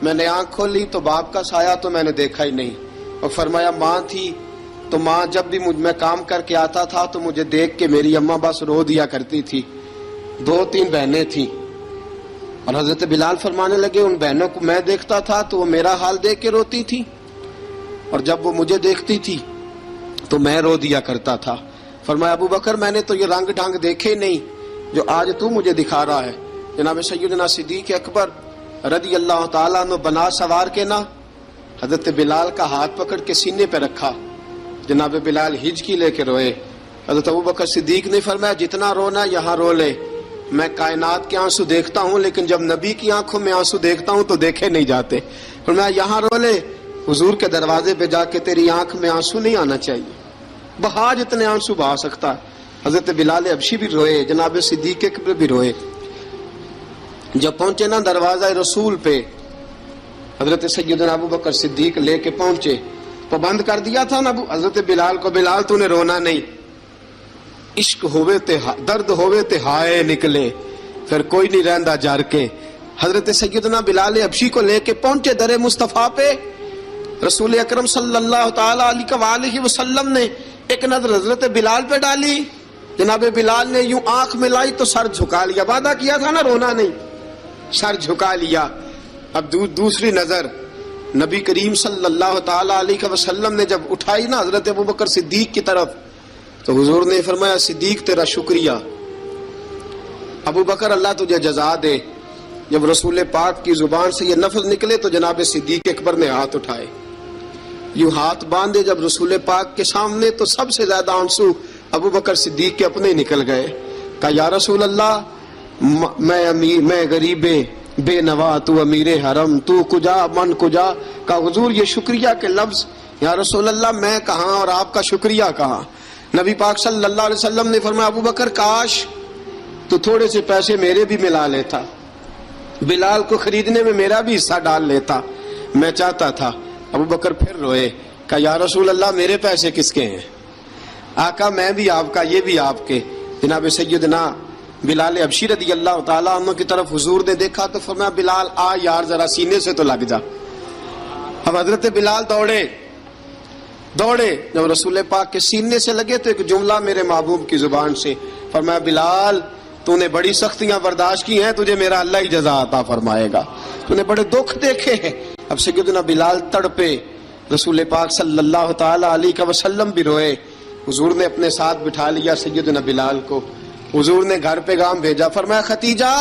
میں نے آنکھ کھولی تو باپ کا سایہ تو میں نے دیکھا ہی نہیں، اور فرمایا ماں تھی تو ماں جب بھی میں کام کر کے آتا تھا تو مجھے دیکھ کے میری اماں بس رو دیا کرتی تھی، 2-3 بہنیں تھیں، اور حضرت بلال فرمانے لگے ان بہنوں کو میں دیکھتا تھا تو وہ میرا حال دیکھ کے روتی تھی، اور جب وہ مجھے دیکھتی تھی تو میں رو دیا کرتا تھا۔ فرمایا ابو بکر میں نے تو یہ رنگ ڈھنگ دیکھے نہیں جو آج تو مجھے دکھا رہا ہے۔ جناب سیدنا صدیق اکبر رضی اللہ تعالیٰ عنہ بنا سوار کے نا حضرت بلال کا ہاتھ پکڑ کے سینے پہ رکھا، جناب بلال ہجکی لے کے روئے۔ حضرت ابو بکر صدیق نے فرمایا جتنا رونا یہاں رو لے، میں کائنات کے آنسو دیکھتا ہوں لیکن جب نبی کی آنکھوں میں آنسو دیکھتا ہوں تو دیکھے نہیں جاتے۔ فرمایا یہاں رو لے، حضور کے دروازے پہ جا کے تیری آنکھ میں آنسو نہیں آنا چاہیے، بہا جتنے آنسو بہا سکتا ہے۔ حضرت بلال حبشی بھی روئے، جناب صدیق اکبر بھی روئے۔ جب پہنچے نا دروازہ رسول پہ، حضرت سیدنا ابو بکر صدیق لے کے پہنچے، پابند کر دیا تھا نا حضرت بلال کو، بلال تو نے رونا نہیں، عشق ہوئے تے درد ہوئے تے ہائے نکلے، پھر کوئی نہیں رہندا جار کے۔ حضرت سیدنا بلال حبشی کو لے کے پہنچے در مصطفیٰ پہ، رسول اکرم صلی اللہ تعالیٰ علیہ وسلم نے ایک نظر حضرت بلال پہ ڈالی، جناب بلال نے یوں آنکھ ملائی تو سر جھکا لیا، وعدہ کیا تھا نا رونا نہیں، سر جھکا لیا۔ اب دوسری نظر نبی کریم صلی اللہ تعالیٰ علیہ وسلم نے جب اٹھائی نا حضرت ابو بکر صدیق کی طرف، تو حضور نے فرمایا صدیق تیرا شکریہ، ابو بکر اللہ تجھے جزا دے۔ جب رسول پاک کی زبان سے یہ لفظ نکلے تو جناب صدیق اکبر نے ہاتھ اٹھائے، یوں ہاتھ باندھے جب رسول پاک کے سامنے، تو سب سے زیادہ آنسو ابو بکر صدیق کے اپنے نکل گئے۔ کہا یا رسول اللہ میں غریب بے نوا، تو امیر حرم، تو کجا من کجا۔ کہا حضور یہ شکریہ کے لفظ، یا رسول اللہ میں کہاں اور آپ کا شکریہ کہاں۔ نبی پاک صلی اللہ علیہ وسلم نے فرمایا ابو بکر کاش تو تھوڑے سے پیسے میرے بھی ملا لیتا، بلال کو خریدنے میں میرا بھی حصہ ڈال لیتا، میں چاہتا تھا۔ ابو بکر پھر روئے، کہا یا رسول اللہ میرے پیسے کس کے ہیں؟ آقا میں بھی آپ کا، یہ بھی آپ کے۔ جناب سیدنا بلال حبشی رضی اللہ تعالیٰ عنہ کی طرف حضور نے دیکھا تو فرمایا بلال آ یار ذرا سینے سے تو لگ جا۔ اب حضرت بلال دوڑے، جب رسول پاک کے سینے سے لگے تو ایک جملہ میرے محبوب کی زبان سے، فرمایا بلال تو نے بڑی سختیاں برداشت کی ہیں، تجھے میرا اللہ ہی جزا عطا فرمائے گا، تو نے بڑے دکھ دیکھے ہیں۔ اب سیدنا بلال تڑپے، رسول پاک صلی اللہ تعالیٰ علیہ وسلم بھی روئے۔ حضور نے اپنے ساتھ بٹھا لیا سیدنا بلال کو، حضور نے گھر پیغام بھیجا، فرمایا ختیجہ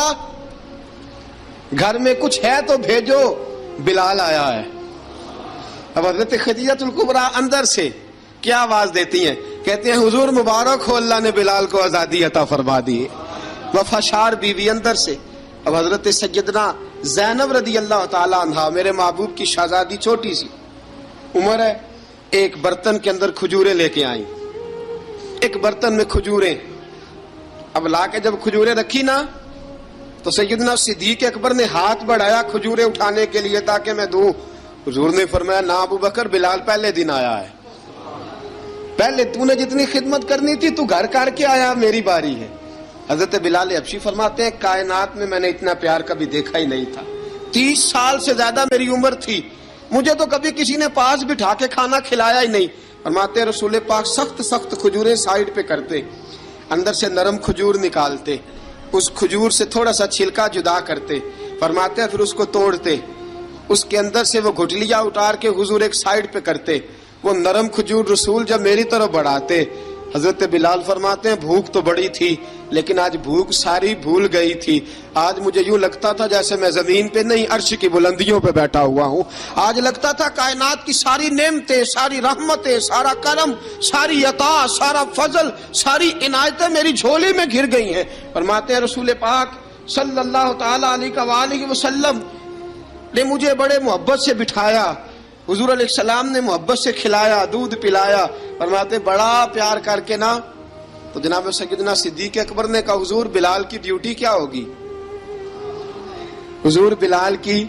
گھر میں کچھ ہے تو بھیجو، بلال آیا ہے۔ اب حضرت خدیجہ الکبریٰ اندر سے کیا آواز دیتی ہیں؟ کہتے ہیں حضور مبارک ہو، اللہ نے بلال کو آزادی عطا فرما دی ہے۔ وفاشار بیوی اندر سے۔ اب حضرت سیدنا زینب رضی اللہ تعالی عنہا، میرے محبوب کی شہزادی، چھوٹی سی عمر ہے، ایک برتن کے اندر کھجوریں لے کے آئیں، ایک برتن میں کھجوریں۔ اب لا کے جب کھجوریں رکھی نا تو سیدنا صدیق اکبر نے ہاتھ بڑھایا کھجوریں اٹھانے کے لیے تاکہ میں دوں۔ حضور نے فرمایا نا ابو بکر، بلال پہلے دن آیا ہے، پہلے تو نے جتنی خدمت کرنی تھی تو گھر کر کے آیا، میری باری ہے۔ حضرت بلال حبشی فرماتے ہیں کائنات میں نے اتنا پیار کبھی دیکھا ہی نہیں تھا۔ 30 سال سے زیادہ میری عمر تھی، مجھے تو کبھی کسی نے پاس بٹھا کے کھانا کھلایا ہی نہیں۔ فرماتے ہیں رسول پاک سخت سخت کھجوریں سائیڈ پہ کرتے، اندر سے نرم کھجور نکالتے، اس کھجور سے تھوڑا سا چھلکا جدا کرتے، فرماتے ہیں پھر اس کو توڑتے، اس کے اندر سے وہ گھٹلیاں اتار کے حضور ایک سائیڈ پہ کرتے، وہ نرم کھجور رسول جب میری طرف بڑھاتے، حضرت بلال فرماتے ہیں بھوک تو بڑی تھی لیکن آج بھوک ساری بھول گئی تھی۔ آج مجھے یوں لگتا تھا جیسے میں زمین پہ نہیں عرش کی بلندیوں پہ بیٹھا ہوا ہوں۔ آج لگتا تھا کائنات کی ساری نعمتیں، ساری رحمتیں، سارا کرم، ساری عطا، سارا فضل، ساری عنایتیں میری جھولی میں گر گئی ہیں۔ فرماتے ہیں رسول پاک صلی اللہ تعالی علیہ وآلہ وسلم نے مجھے بڑے محبت سے بٹھایا، حضور علیہ السلام نے محبت سے کھلایا، دودھ پلایا۔ فرماتے بڑا پیار کر کے نا تو جناب سیدنا صدیق اکبر نے کہا حضور بلال کی ڈیوٹی کیا ہوگی؟ حضور بلال کی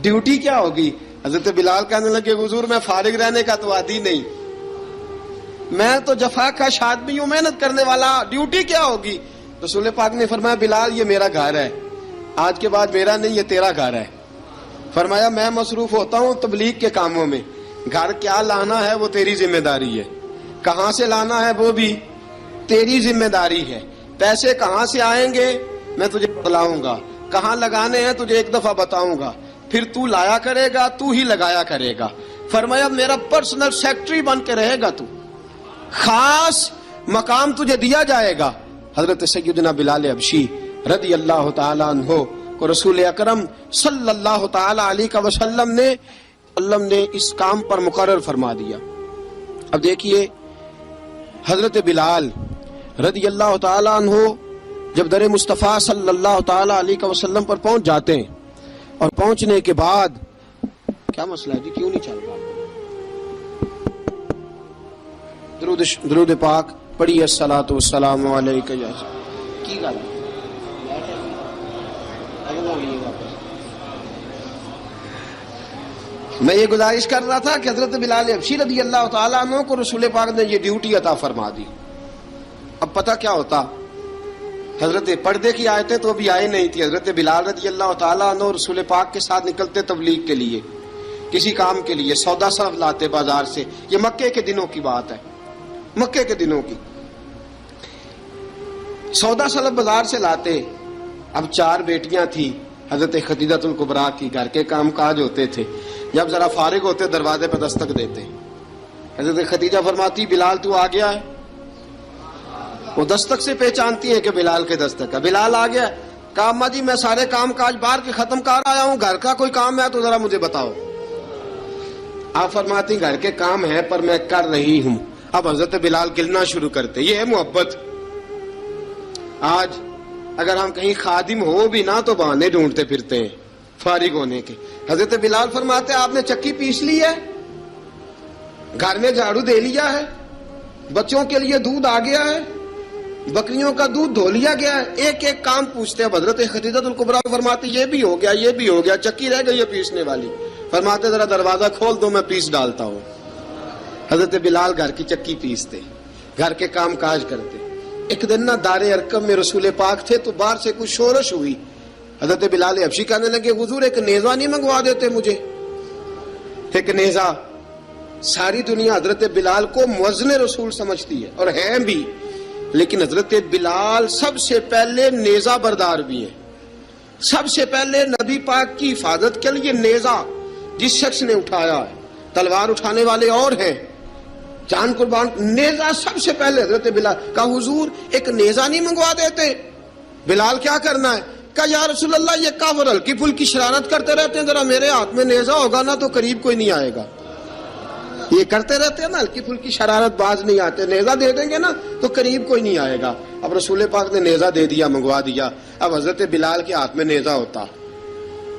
ڈیوٹی کیا ہوگی؟ حضرت بلال کہنے لگے حضور میں فارغ رہنے کا تو عادی نہیں، میں تو جفا کش آدمی ہوں، محنت کرنے والا، ڈیوٹی کیا ہوگی؟ رسول پاک نے فرمایا بلال یہ میرا گھر ہے، آج کے بعد میرا نہیں یہ تیرا گھر ہے۔ فرمایا میں مصروف ہوتا ہوں تبلیغ کے کاموں میں، گھر کیا لانا ہے وہ تیری ذمہ داری ہے، کہاں سے لانا ہے وہ بھی تیری ذمہ داری ہے، پیسے کہاں سے آئیں گے میں تجھے بتلاؤں گا، کہاں لگانے ہیں تجھے ایک دفعہ بتاؤں گا، پھر تو لایا کرے گا، تو ہی لگایا کرے گا۔ فرمایا میرا پرسنل سیکٹری بن کے رہے گا، تو خاص مقام تجھے دیا جائے گا۔ حضرت سیدنا بلال حبشی رضی اللہ تعالی عنہ کو رسول اکرم صلی اللہ تعالی علیہ وسلم نے اس کام پر مقرر فرما دیا۔ اب دیکھیے حضرت بلال رضی اللہ تعالی عنہ جب در مصطفیٰ صلی اللہ تعالی علیہ وسلم پر پہنچ جاتے ہیں، اور پہنچنے کے بعد کیا مسئلہ ہے جی، کیوں نہیں چل رہا؟ درود پاک پڑھیے الصلاۃ والسلام علیک یا کی گل میں یہ گزارش کر رہا تھا کہ حضرت بلال حبشی رضی اللہ تعالیٰ عنہ کو رسول پاک نے یہ ڈیوٹی عطا فرما دی۔ اب پتہ کیا ہوتا، حضرت پردے کی آیتیں تو ابھی آئے نہیں تھی، حضرت بلال رضی اللہ تعالیٰ عنہ رسول پاک کے ساتھ نکلتے تبلیغ کے لیے، کسی کام کے لیے، سودا صرف لاتے بازار سے۔ یہ مکے کے دنوں کی بات ہے، مکے کے دنوں کی، سودا صرف بازار سے لاتے۔ اب 4 بیٹیاں تھیں حضرت خدیجہ الکبریٰ کی، گھر کے کام کاج ہوتے تھے، جب ذرا فارغ ہوتے دروازے پہ دستک دیتے، حضرت خدیجہ فرماتی بلال تو آ گیا ہے، وہ دستک سے پہچانتی ہیں کہ بلال کے دستک ہے، بلال آ گیا۔ کہا اماں جی میں سارے کام کاج باہر کے ختم کر آیا ہوں، گھر کا کوئی کام ہے تو ذرا مجھے بتاؤ۔ آپ فرماتی گھر کے کام ہے پر میں کر رہی ہوں۔ اب حضرت بلال گلنا شروع کرتے، یہ ہے محبت۔ آج اگر ہم کہیں خادم ہو بھی نہ تو بہانے ڈھونڈتے پھرتے ہیں فارغ ہونے کے۔ حضرت بلال فرماتے آپ نے چکی پیس لی ہے، گھر میں جھاڑو دے لیا ہے، بچوں کے لیے دودھ آ گیا ہے، بکریوں کا دودھ دھو لیا گیا ہے، ایک ایک کام پوچھتے ہیں۔ حضرت خدیجہ الکبریٰ فرماتے یہ بھی ہو گیا، یہ بھی ہو گیا، چکی رہ گئی ہے پیسنے والی۔ فرماتے ذرا دروازہ کھول دو میں پیس ڈالتا ہوں۔ حضرت بلال گھر کی چکی پیستے، گھر کے کام کاج کرتے۔ ایک دن نہ دار ارقم میں رسول پاک تھے تو باہر سے کچھ شورش ہوئی، حضرت بلال حبشی کہنے لگے حضور ایک نیزہ نہیں منگوا دیتے مجھے؟ ایک نیزہ۔ ساری دنیا حضرت بلال کو مؤذن رسول سمجھتی ہے اور ہیں بھی، لیکن حضرت بلال سب سے پہلے نیزہ بردار بھی ہیں۔ سب سے پہلے نبی پاک کی حفاظت کے لیے نیزہ جس شخص نے اٹھایا ہے، تلوار اٹھانے والے اور ہیں، جان قربان، نیزہ سب سے پہلے حضرت بلال۔ کہا حضور ایک نیزہ نہیں منگوا دیتے؟ بلال کیا کرنا ہے؟ کہا یا رسول اللہ یہ کافر ہلکی پھلکی شرارت کرتے رہتے ہیں، ذرا میرے ہاتھ میں نیزہ ہوگا نا تو قریب کوئی نہیں آئے گا. یہ کرتے رہتے ہیں نا ہلکی پھلکی شرارت، باز نہیں آتے، نیزہ دے دیں گے نا تو قریب کوئی نہیں آئے گا. اب رسول پاک نے نیزہ دے دیا، منگوا دیا. اب حضرت بلال کے ہاتھ میں نیزہ ہوتا،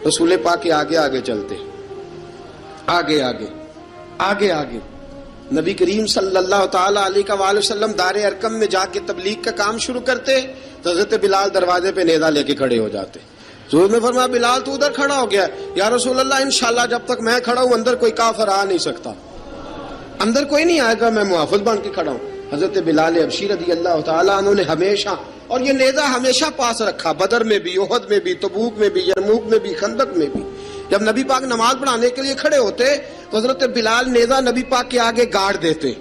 رسول پاک کے آگے آگے چلتے، آگے آگے آگے آگے. نبی کریم صلی اللہ تعالی علیہ وآلہ وسلم دار ارقم میں جا کے تبلیغ کا کام شروع کرتے تو حضرت بلال دروازے پہ نیزہ لے کے کھڑے ہو جاتے. حضور نے فرمایا بلال تو ادھر کھڑا ہو گیا. یا رسول اللہ انشاءاللہ جب تک میں کھڑا ہوں اندر کوئی کافر آ نہیں سکتا، اندر کوئی نہیں آئے گا، میں محافظ بن کے کھڑا ہوں. حضرت بلال حبشی رضی اللہ تعالیٰ عنہ نے ہمیشہ، اور یہ نیزہ ہمیشہ پاس رکھا، بدر میں بھی، احد میں بھی، تبوک میں بھی، یرموک میں بھی، خندق میں بھی. جب نبی پاک نماز پڑھانے کے لیے کھڑے ہوتے تو حضرت بلال نیزہ نبی پاک کے آگے گاڑ دیتے.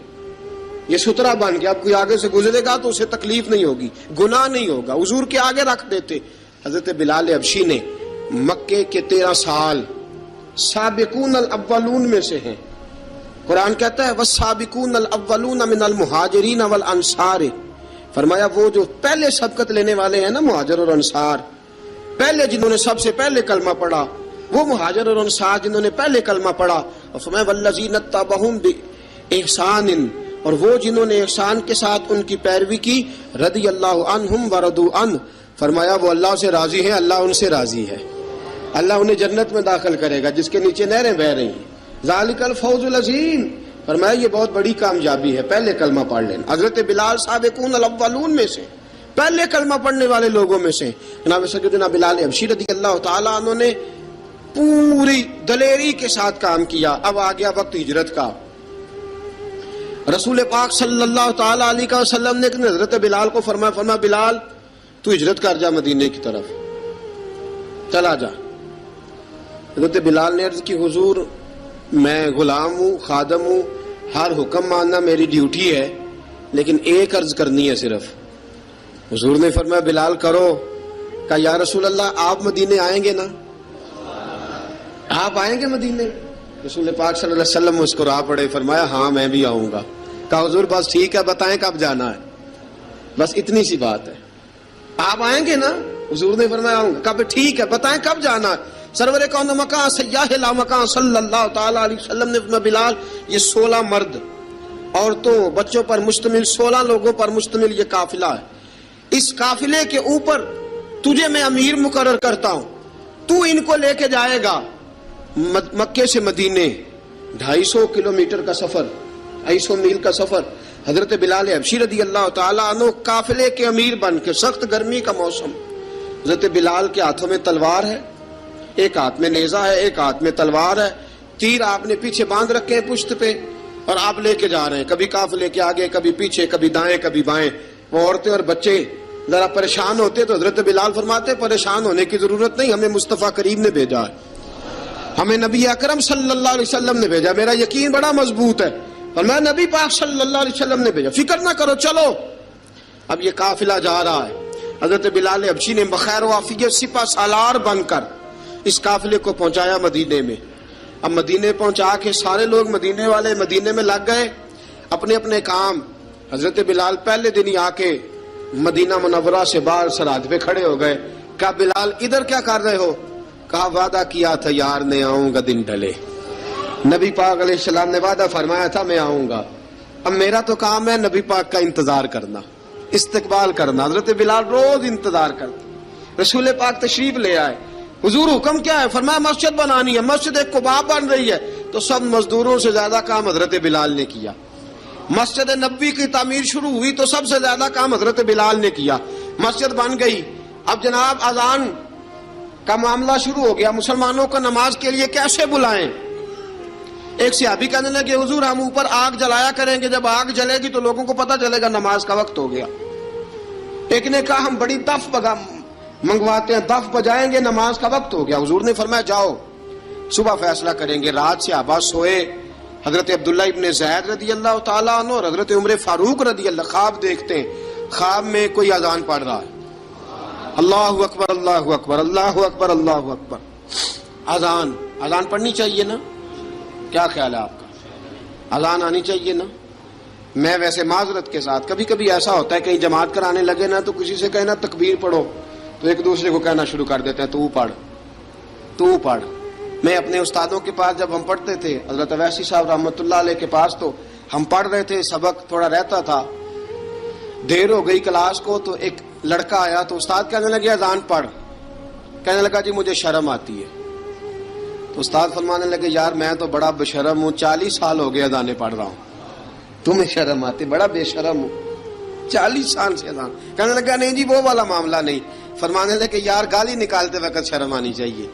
یہ سترا بن گیا، اب کوئی آگے سے گزرے گا تو اسے تکلیف نہیں ہوگی، گناہ نہیں ہوگا، حضور کے آگے رکھ دیتے. حضرت بلال حبشی نے مکے کے 13 سال سابقون الاولون میں سے ہیں. قرآن کہتا ہے والسابقون الاولون من المہاجرین والانصار، فرمایا وہ جو پہلے سبقت لینے والے ہیں نا مہاجر اور انصار، پہلے جنہوں نے سب سے پہلے کلمہ پڑھا وہ مہاجر اور انصار جنہوں نے پہلے کلمہ پڑھا. اور فرمایا والذین اتبعوہم بإحسان، اور وہ جنہوں نے احسان کے ساتھ ان کی پیروی کی، رضی اللہ عنہم ورضوا عنہ، فرمایا وہ اللہ سے راضی ہیں، اللہ ان سے راضی ہے، اللہ انہیں جنت میں داخل کرے گا جس کے نیچے نہریں بہ رہی ہیں. ذالک الفوز العظیم، فرمایا یہ بہت بڑی کامیابی ہے پہلے کلمہ پڑھ لینا. حضرت بلال سابقون الاولون میں سے، پہلے کلمہ پڑھنے والے لوگوں میں سے. جناب سیدنا بلال حبشی رضی اللہ تعالیٰ عنہ نے پوری دلیری کے ساتھ کام کیا. اب آ گیا وقت ہجرت کا. رسول پاک صلی اللہ تعالی علیہ وسلم نے حضرت بلال کو فرمایا بلال تو ہجرت کر جا مدینے کی طرف، چلا جا. حضرت بلال نے عرض کی حضور میں غلام ہوں، خادم ہوں، ہر حکم ماننا میری ڈیوٹی ہے، لیکن ایک عرض کرنی ہے صرف. حضور نے فرمایا بلال کرو. کہا یا رسول اللہ آپ مدینے آئیں گے نا؟ آپ آئیں گے مدینے؟ رسول پاک صلی اللہ علیہ وسلم مسکرا پڑے، فرمایا ہاں میں بھی آؤں گا. کہا حضور بس ٹھیک ہے، بتائیں کب جانا ہے، بس اتنی سی بات ہے. آپ آئیں گے نا؟ حضور نے فرمایا آؤں گا. کہا ٹھیک ہے بتائیں کب جانا ہے. سرور کون مکان سیاح لا مکان صلی اللہ تعالی علیہ وسلم نے فرمایا بلال یہ 16 مرد عورتوں بچوں پر مشتمل، 16 لوگوں پر مشتمل یہ قافلہ ہے. اس قافلے کے اوپر تجھے میں امیر مقرر کرتا ہوں، تو ان کو لے کے جائے گا مکے سے مدینے 250 کلومیٹر کا سفر، 250 میل کا سفر. حضرت بلال حبشی رضی اللہ تعالیٰ عنہ قافلے کے امیر بن کے، سخت گرمی کا موسم، حضرت بلال کے ہاتھوں میں تلوار ہے، ایک ہاتھ میں نیزہ ہے، ایک ہاتھ میں تلوار ہے، تیر آپ نے پیچھے باندھ رکھے ہیں پشت پہ، اور آپ لے کے جا رہے ہیں، کبھی قافلے کے آگے، کبھی پیچھے، کبھی دائیں کبھی بائیں. وہ عورتیں اور بچے ذرا پریشان ہوتے تو حضرت بلال فرماتے پریشان ہونے کی ضرورت نہیں، ہمیں مصطفیٰ کریم نے بھیجا ہے، ہمیں نبی اکرم صلی اللہ علیہ وسلم نے بھیجا، میرا یقین بڑا مضبوط ہے، اور میں نبی پاک صلی اللہ علیہ وسلم نے بھیجا، فکر نہ کرو چلو. اب یہ قافلہ جا رہا ہے. حضرت بلال حبشی نے بخیر و عافیت سپہ سالار بن کر اس قافلے کو پہنچایا مدینے میں. اب مدینے پہنچا کے سارے لوگ مدینے والے مدینے میں لگ گئے اپنے اپنے کام. حضرت بلال پہلے دن ہی آ کے مدینہ منورہ سے باہر سرحد پہ کھڑے ہو گئے. کہا بلال ادھر کیا کر رہے ہو؟ کہا وعدہ کیا تھا یار نے آؤں گا دن ڈھلے، نبی پاک علیہ السلام نے وعدہ فرمایا تھا میں آؤں گا. اب میرا تو کام ہے نبی پاک کا انتظار کرنا، استقبال کرنا. حضرت بلال روز انتظار کرتے. رسول پاک تشریف لے آئے. حضور حکم کیا ہے؟ فرمایا مسجد بنانی ہے. مسجد ایک قباء بن رہی ہے. تو سب مزدوروں سے زیادہ کام حضرت بلال نے کیا. مسجد نبوی کی تعمیر شروع ہوئی تو سب سے زیادہ کام حضرت بلال نے کیا. مسجد بن گئی. اب جناب اذان کا معاملہ شروع ہو گیا. مسلمانوں کو نماز کے لیے کیسے بلائیں؟ ایک صحابی کہنے لگے حضور ہم اوپر آگ جلایا کریں گے، جب آگ جلے گی تو لوگوں کو پتہ چلے گا نماز کا وقت ہو گیا. ایک نے کہا ہم بڑی دف منگواتے ہیں، دف بجائیں گے، نماز کا وقت ہو گیا. حضور نے فرمایا جاؤ صبح فیصلہ کریں گے. رات سے صحابہ سوئے. حضرت عبداللہ ابن زید رضی اللہ تعالیٰ عنہ اور حضرت عمر فاروق رضی اللہ خواب دیکھتے ہیں. خواب میں کوئی اذان پڑھ رہا ہے، اللہ اکبر اللہ اکبر اللہ اکبر اللہ اکبر. اذان پڑھنی چاہیے نا؟ کیا خیال ہے آپ کا؟ اذان آنی چاہیے نا؟ میں ویسے معذرت کے ساتھ کبھی کبھی ایسا ہوتا ہے کہیں جماعت کرانے لگے نا تو کسی سے کہنا تکبیر پڑھو، تو ایک دوسرے کو کہنا شروع کر دیتے ہیں تو پڑھ تو پڑھ. میں اپنے استادوں کے پاس جب ہم پڑھتے تھے حضرت اویسی صاحب رحمۃ اللہ علیہ کے پاس، تو ہم پڑھ رہے تھے، سبق تھوڑا رہتا تھا، دیر ہو گئی کلاس کو، تو ایک لڑکا آیا تو استاد کہنے لگے اذان پڑھ. کہنے لگا جی مجھے شرم آتی ہے. تو استاد فرمانے لگے یار میں تو بڑا بے شرم ہوں، 40 سال ہو گئے اذانیں پڑھ رہا ہوں، تمہیں شرم آتی؟ بڑا بے شرم ہوں، 40 سال سے اذان. کہنے لگا نہیں جی وہ والا معاملہ نہیں. فرمانے لگے یار گالی نکالتے وقت شرم آنی چاہیے،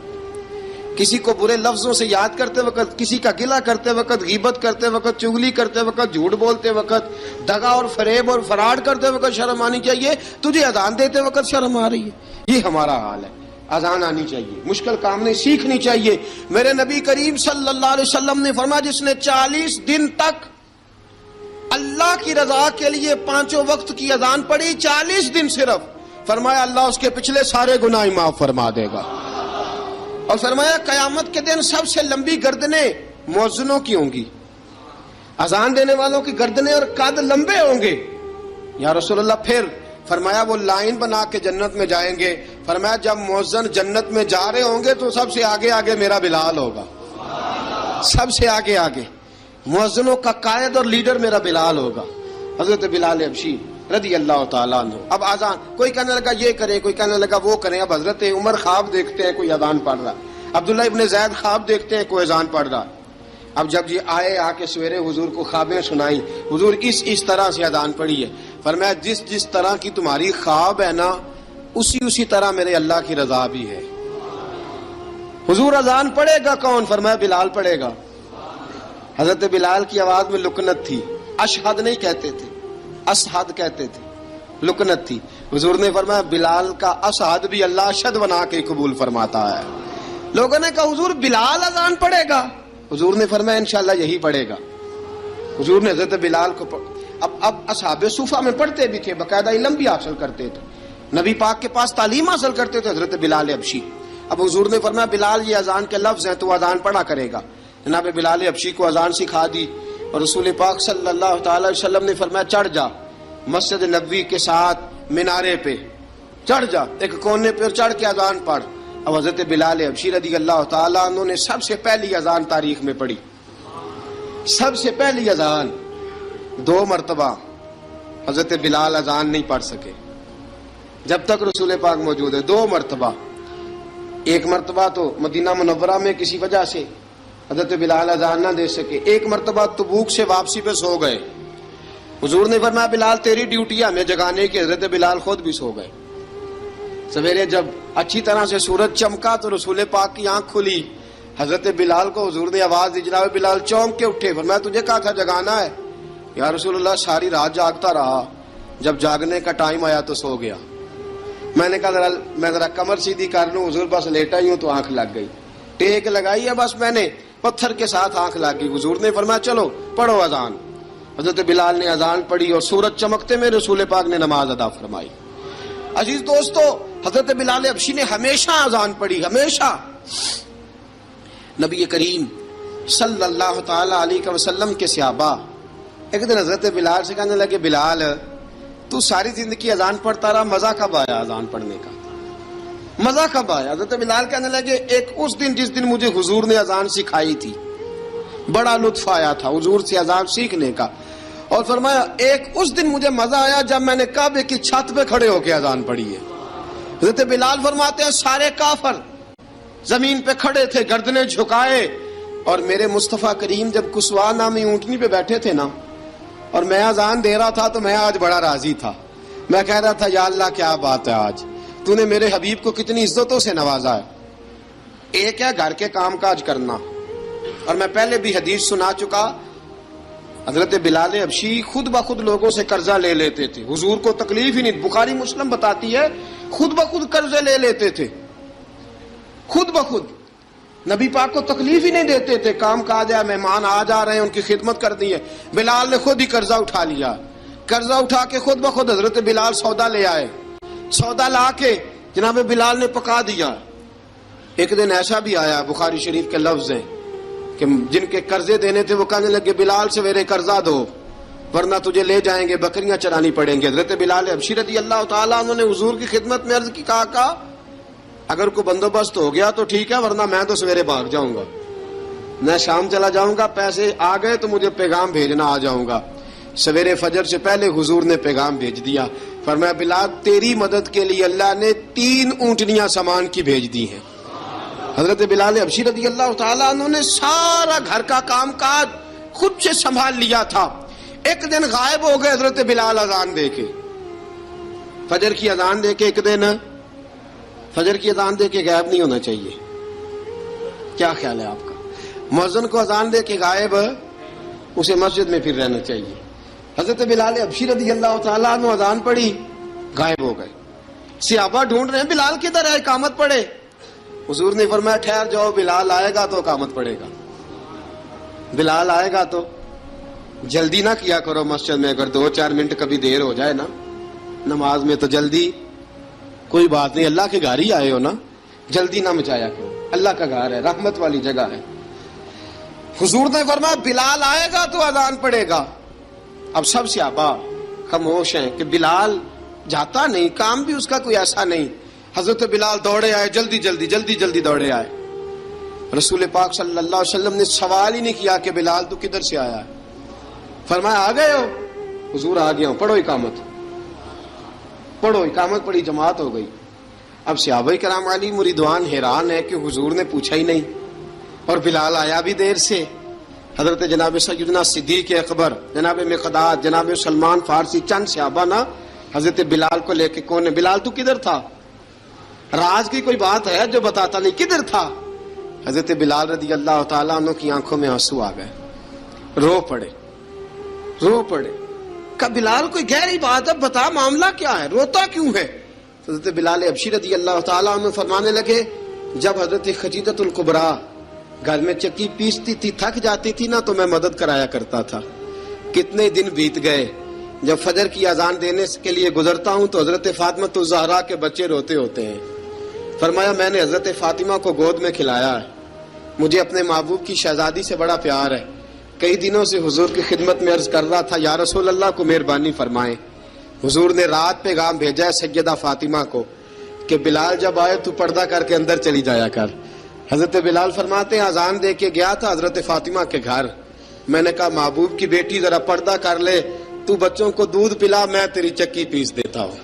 کسی کو برے لفظوں سے یاد کرتے وقت، کسی کا گلہ کرتے وقت، غیبت کرتے وقت، چغلی کرتے وقت، جھوٹ بولتے وقت، دغا اور فریب اور فراڈ کرتے وقت شرم آنی چاہیے. تجھے اذان دیتے وقت شرم آ رہی ہے. یہ ہمارا حال ہے. اذان آنی چاہیے، مشکل کام نہیں، سیکھنی چاہیے. میرے نبی کریم صلی اللہ علیہ وسلم نے فرمایا جس نے 40 دن تک اللہ کی رضا کے لیے 5 وقت کی اذان پڑھی، 40 دن صرف، فرمایا اللہ اس کے پچھلے سارے گناہ معاف فرما دے گا. اور فرمایا قیامت کے دن سب سے لمبی گردنیں مؤذنوں کی ہوں گی، اذان دینے والوں کی گردنیں اور قد لمبے ہوں گے. یا رسول اللہ پھر؟ فرمایا وہ لائن بنا کے جنت میں جائیں گے. فرمایا جب مؤذن جنت میں جا رہے ہوں گے تو سب سے آگے آگے میرا بلال ہوگا، سب سے آگے آگے مؤذنوں کا قائد اور لیڈر میرا بلال ہوگا، حضرت بلال حبشی رضی اللہ تعالیٰ عنہ. اب اذان کوئی کہنے لگا یہ کریں، کوئی کہنے لگا وہ کریں. اب حضرت عمر خواب دیکھتے ہیں کوئی اذان پڑھ رہا، عبداللہ ابن زید خواب دیکھتے ہیں کوئی اذان پڑھ رہا. اب جب یہ آئے آ کے سویرے حضور کو خوابیں سنائی، حضور اس طرح سے اذان پڑھی ہے. فرمایا جس طرح کی تمہاری خواب ہے نا اسی طرح میرے اللہ کی رضا بھی ہے. حضور اذان پڑھے گا کون؟ فرمایا بلال پڑھے گا. حضرت بلال کی آواز میں لکنت تھی، اشہد نہیں کہتے تھے، اسحد کہتے تھے، لکنت تھی. حضور نے فرمایا بلال کا اسحد بھی اللہ اشہد بنا کے قبول فرماتا ہے. لوگوں نے کہا حضور بلال اذان پڑھے گا؟ حضور نے فرمایا انشاءاللہ یہی پڑھے گا. حضور نے حضرت بلال کو اب اصحاب صوفہ میں پڑھتے بھی تھے، باقاعدہ علم بھی حاصل کرتے تھے، نبی پاک کے پاس تعلیم حاصل کرتے تھے، حضرت بلال حبشی. اب حضور نے فرمایا بلال یہ اذان کے لفظ ہیں تو اذان پڑھا کرے گا. جناب بلال حبشی کو اذان سکھا دی اور رسول پاک صلی اللہ تعالی وسلم نے فرمایا چڑھ جا مسجد نبوی کے ساتھ مینارے پہ، چڑھ جا ایک کونے پہ اور چڑھ کے اذان پڑھ. اب حضرت بلال حبشی رضی اللہ تعالیٰ عنہ نے سب سے پہلی اذان تاریخ میں پڑھی، سب سے پہلی اذان. 2 مرتبہ حضرت بلال اذان نہیں پڑھ سکے جب تک رسول پاک موجود ہے. 2 مرتبہ، ایک مرتبہ تو مدینہ منورہ میں کسی وجہ سے حضرت بلال اذان نہ دے سکے، ایک مرتبہ تبوک سے واپسی پہ سو گئے. حضور نے فرمایا بلال تیری ڈیوٹی ہے ہمیں جگانے کی. حضرت بلال خود بھی سو گئے. سویرے جب اچھی طرح سے سورج چمکا تو رسول پاک کی آنکھ کھلی. حضرت بلال کو حضور نے آواز دی، جناب بلال چونک کے اٹھے. فرمایا تجھے کہا تھا جگانا ہے. یا رسول اللہ ساری رات جاگتا رہا، جب جاگنے کا ٹائم آیا تو سو گیا. میں نے کہا میں ذرا کمر سیدھی کر لوں. حضور بس لیٹا ہی ہوں تو آنکھ لگ گئی، ٹیک لگائی ہے بس میں نے، پتھر کے ساتھ آنکھ لگ گئی. حضور نے فرمایا چلو پڑھو اذان. حضرت بلال نے اذان پڑھی اور سورج چمکتے میں رسول پاک نے نماز ادا فرمائی. عزیز دوستو حضرت بلال حبشی نے ہمیشہ اذان پڑھی، ہمیشہ. نبی کریم صلی اللہ تعالی علیہ وسلم کے صحابہ ایک دن حضرت بلال سے کہنے لگے بلال تو ساری زندگی اذان پڑھتا رہا، مزہ کب آیا اذان پڑھنے کا؟ مزہ کب آیا؟ حضرت بلال کہنے لگے ایک اس دن جس دن مجھے حضور نے اذان سکھائی تھی، بڑا لطف آیا تھا حضور سے اذان سیکھنے کا. اور فرمایا ایک اس دن مجھے مزہ آیا جب میں نے کعبے کی چھت پہ کھڑے ہو کے اذان پڑھی ہے. حضرت بلال فرماتے ہیں سارے کافر زمین پہ کھڑے تھے گردنیں جھکائے، اور میرے مصطفیٰ کریم جب کسوا نامی اونٹنی پہ بیٹھے تھے نا اور میں اذان دے رہا تھا تو میں آج بڑا راضی تھا. میں کہہ رہا تھا یا اللہ کیا بات ہے، آج تو نے میرے حبیب کو کتنی عزتوں سے نوازا ہے. ایک ہے گھر کے کام کاج کرنا، اور میں پہلے بھی حدیث سنا چکا، حضرت بلال حبشی خود بخود لوگوں سے قرضہ لے لیتے تھے، حضور کو تکلیف ہی نہیں. بخاری مسلم بتاتی ہے خود بخود قرضے لے لیتے تھے، خود بخود نبی پاک کو تکلیف ہی نہیں دیتے تھے. کام کاج ہے، مہمان آ جا رہے ہیں، ان کی خدمت کر دی ہے. بلال نے خود ہی قرضہ اٹھا لیا، قرضہ اٹھا کے خود بخود حضرت بلال سودا لے آئے، سودا لا کے جناب بلال نے پکا دیا. ایک دن ایسا بھی آیا بخاری شریف کے لفظ ہیں کہ جن کے قرضے دینے تھے وہ کہنے لگے بلال سویرے قرضہ دو. ورنہ تجھے لے جائیں گے، بکریاں چرانی پڑیں گے۔ حضرت بلال حبشی رضی اللہ تعالیٰ عنہ نے حضور کی خدمت میں عرض کی، کہا اگر کوئی بندوبست ہو گیا تو ٹھیک ہے، ورنہ میں تو سویرے بھاگ جاؤں گا، میں شام چلا جاؤں گا، پیسے آ گئے تو مجھے پیغام بھیجنا، آ جاؤں گا۔ سویرے فجر سے پہلے حضور نے پیغام بھیج دیا، فرمایا بلال تیری مدد کے لیے اللہ نے 3 اونٹنیاں سامان کی بھیج دی ہیں۔ حضرت بلال حبشی رضی اللہ تعالیٰ عنہ نے سارا گھر کا کام کاج خود سے سنبھال لیا تھا۔ ایک دن غائب ہو گئے حضرت بلال اذان دے کے، فجر کی اذان دے کے، ایک دن فجر کی اذان دے کے غائب نہیں ہونا چاہیے، کیا خیال ہے آپ کا؟ مؤذن کو اذان دے کے غائب، اسے مسجد میں پھر رہنا چاہیے۔ حضرت بلال حبشی رضی اللہ تعالیٰ عنہ اذان پڑھی، غائب ہو گئے۔ صحابہ ڈھونڈ رہے ہیں بلال کدھر ہے، اقامت پڑھے۔ حضور نے فرمایا ٹھہر جاؤ، بلال آئے گا تو اقامت پڑھے گا، بلال آئے گا تو جلدی نہ کیا کرو مسجد میں، اگر 2-4 منٹ کبھی دیر ہو جائے نا نماز میں تو جلدی کوئی بات نہیں، اللہ کے گھر ہی آئے ہو نا، جلدی نہ مچایا کرو، اللہ کا گھر ہے، رحمت والی جگہ ہے۔ حضور نے فرمایا بلال آئے گا تو اذان پڑے گا۔ اب سب صحابہ خاموش ہیں کہ بلال جاتا نہیں، کام بھی اس کا کوئی ایسا نہیں۔ حضرت بلال دوڑے آئے، جلدی دوڑے آئے۔ رسول پاک صلی اللہ علیہ وسلم نے سوال ہی نہیں کیا کہ بلال تو کدھر سے آیا ہے، فرمایا آ گئے ہو؟ حضور آ گیا ہوں، پڑھو اقامت پڑھی، جماعت ہو گئی۔ اب صحابہ کرام علی مریدوان حیران ہے کہ حضور نے پوچھا ہی نہیں اور بلال آیا بھی دیر سے۔ حضرت جناب سیدنا صدیق اکبر، جناب مقداد، جناب سلمان فارسی، چند صحابہ نا حضرت بلال کو لے کے، کون ہے بلال تو کدھر تھا؟ راز کی کوئی بات ہے جو بتاتا نہیں، کدھر تھا؟ حضرت بلال رضی اللہ تعالیٰ عنہ کی آنکھوں میں آنسو آ گئے، رو پڑے۔ کہ بلال کوئی گہری بات ہے، بتا معاملہ کیا ہے، روتا کیوں ہے؟ حضرت بلال حبشی رضی اللہ تعالیٰ عنہ فرمانے لگے، جب حضرت خدیجہ الکبریٰ گھر میں چکی پیستی تھی، تھک جاتی تھی نا تو میں مدد کرایا کرتا تھا۔ کتنے دن بیت گئے، جب فجر کی اذان دینے کے لیے گزرتا ہوں تو حضرت فاطمہ الزہرا کے بچے روتے ہوتے ہیں۔ فرمایا میں نے حضرت فاطمہ کو گود میں کھلایا ہے، مجھے اپنے محبوب کی شہزادی سے بڑا پیار ہے۔ کئی دنوں سے حضور کی خدمت میں عرض کر رہا تھا یا رسول اللہ کو مہربانی فرمائیں۔ حضور نے رات پیغام بھیجا ہے سیدہ فاطمہ کو کہ بلال جب آئے تو پردہ کر کے اندر چلی جایا کر۔ حضرت بلال فرماتے ہیں اذان دے کے گیا تھا حضرت فاطمہ کے گھر، میں نے کہا محبوب کی بیٹی ذرا پردہ کر لے، تو بچوں کو دودھ پلا، میں تیری چکی پیس دیتا ہوں۔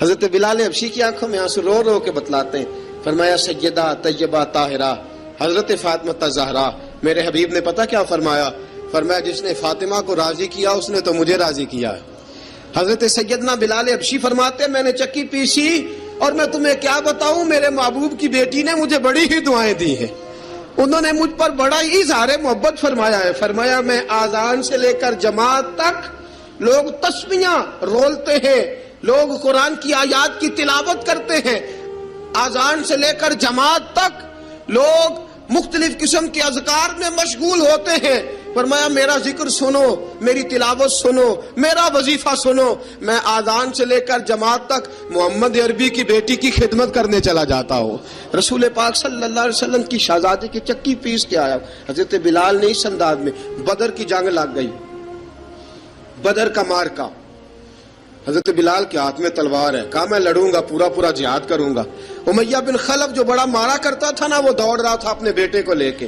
حضرت بلال حبشی کی آنکھوں میں آنسو رو رو کے بتلاتے ہیں، فرمایا سیدہ طیبہ طاہرہ حضرت فاطمہ الزہرا، میرے حبیب نے پتہ کیا فرمایا؟ فرمایا جس نے فاطمہ کو راضی کیا اس نے تو مجھے راضی کیا ہے۔ حضرت سیدنا بلال حبشی فرماتے ہیں میں نے چکی پیسی اور میں تمہیں کیا بتاؤں، میرے محبوب کی بیٹی نے مجھے بڑی ہی دعائیں دی ہیں، انہوں نے مجھ پر بڑا ہی اظہار محبت فرمایا ہے۔ فرمایا میں آذان سے لے کر جماعت تک لوگ تسبیحاں رولتے ہیں، لوگ قرآن کی آیات کی تلاوت کرتے ہیں، آذان سے لے کر جماعت تک لوگ مختلف قسم کے اذکار میں مشغول ہوتے ہیں۔ فرمایا میرا ذکر سنو، میری تلاوت سنو، میرا وظیفہ سنو، میں آذان سے لے کر جماعت تک محمد عربی کی بیٹی کی خدمت کرنے چلا جاتا ہوں۔ رسول پاک صلی اللہ علیہ وسلم کی شہزادی کی چکی پیس کے آیا۔ حضرت بلال نے اس انداز میں، بدر کی جنگ لگ گئی، بدر کا مارکا، حضرت بلال کے ہاتھ میں تلوار ہے، کہا میں لڑوں گا، پورا جہاد کروں گا۔ امیہ بن خلف جو بڑا مارا کرتا تھا نا، وہ دوڑ رہا تھا اپنے بیٹے کو لے کے،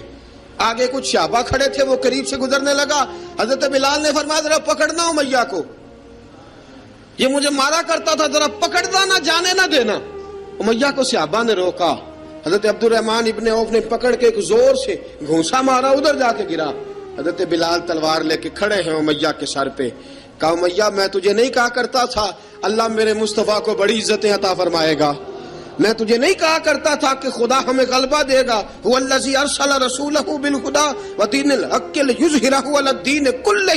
آگے کچھ صحابہ کھڑے تھے، وہ قریب سے گزرنے لگا، حضرت بلال نے فرمایا ذرا پکڑنا امیہ کو، یہ مجھے مارا کرتا تھا، ذرا پکڑنا، نہ جانے نہ دینا۔ امیہ کو صحابہ نے روکا، حضرت عبد الرحمن ابن عوف نے پکڑ کے ایک زور سے گھونسا مارا، ادھر جا کے گرا۔ حضرت بلال تلوار لے کے کھڑے ہیں امیہ کے سر پہ، کہا امیہ میں تجھے نہیں کہا کرتا تھا اللہ میرے مصطفیٰ کو بڑی عزتیں عطا فرمائے گا، میں تجھے نہیں کہا کرتا تھا کہ خدا ہمیں غلبہ دے گا، هو الذی ارسل رسولہ بالہدی ودین الحق لیظہرہ علی الدین کلہ،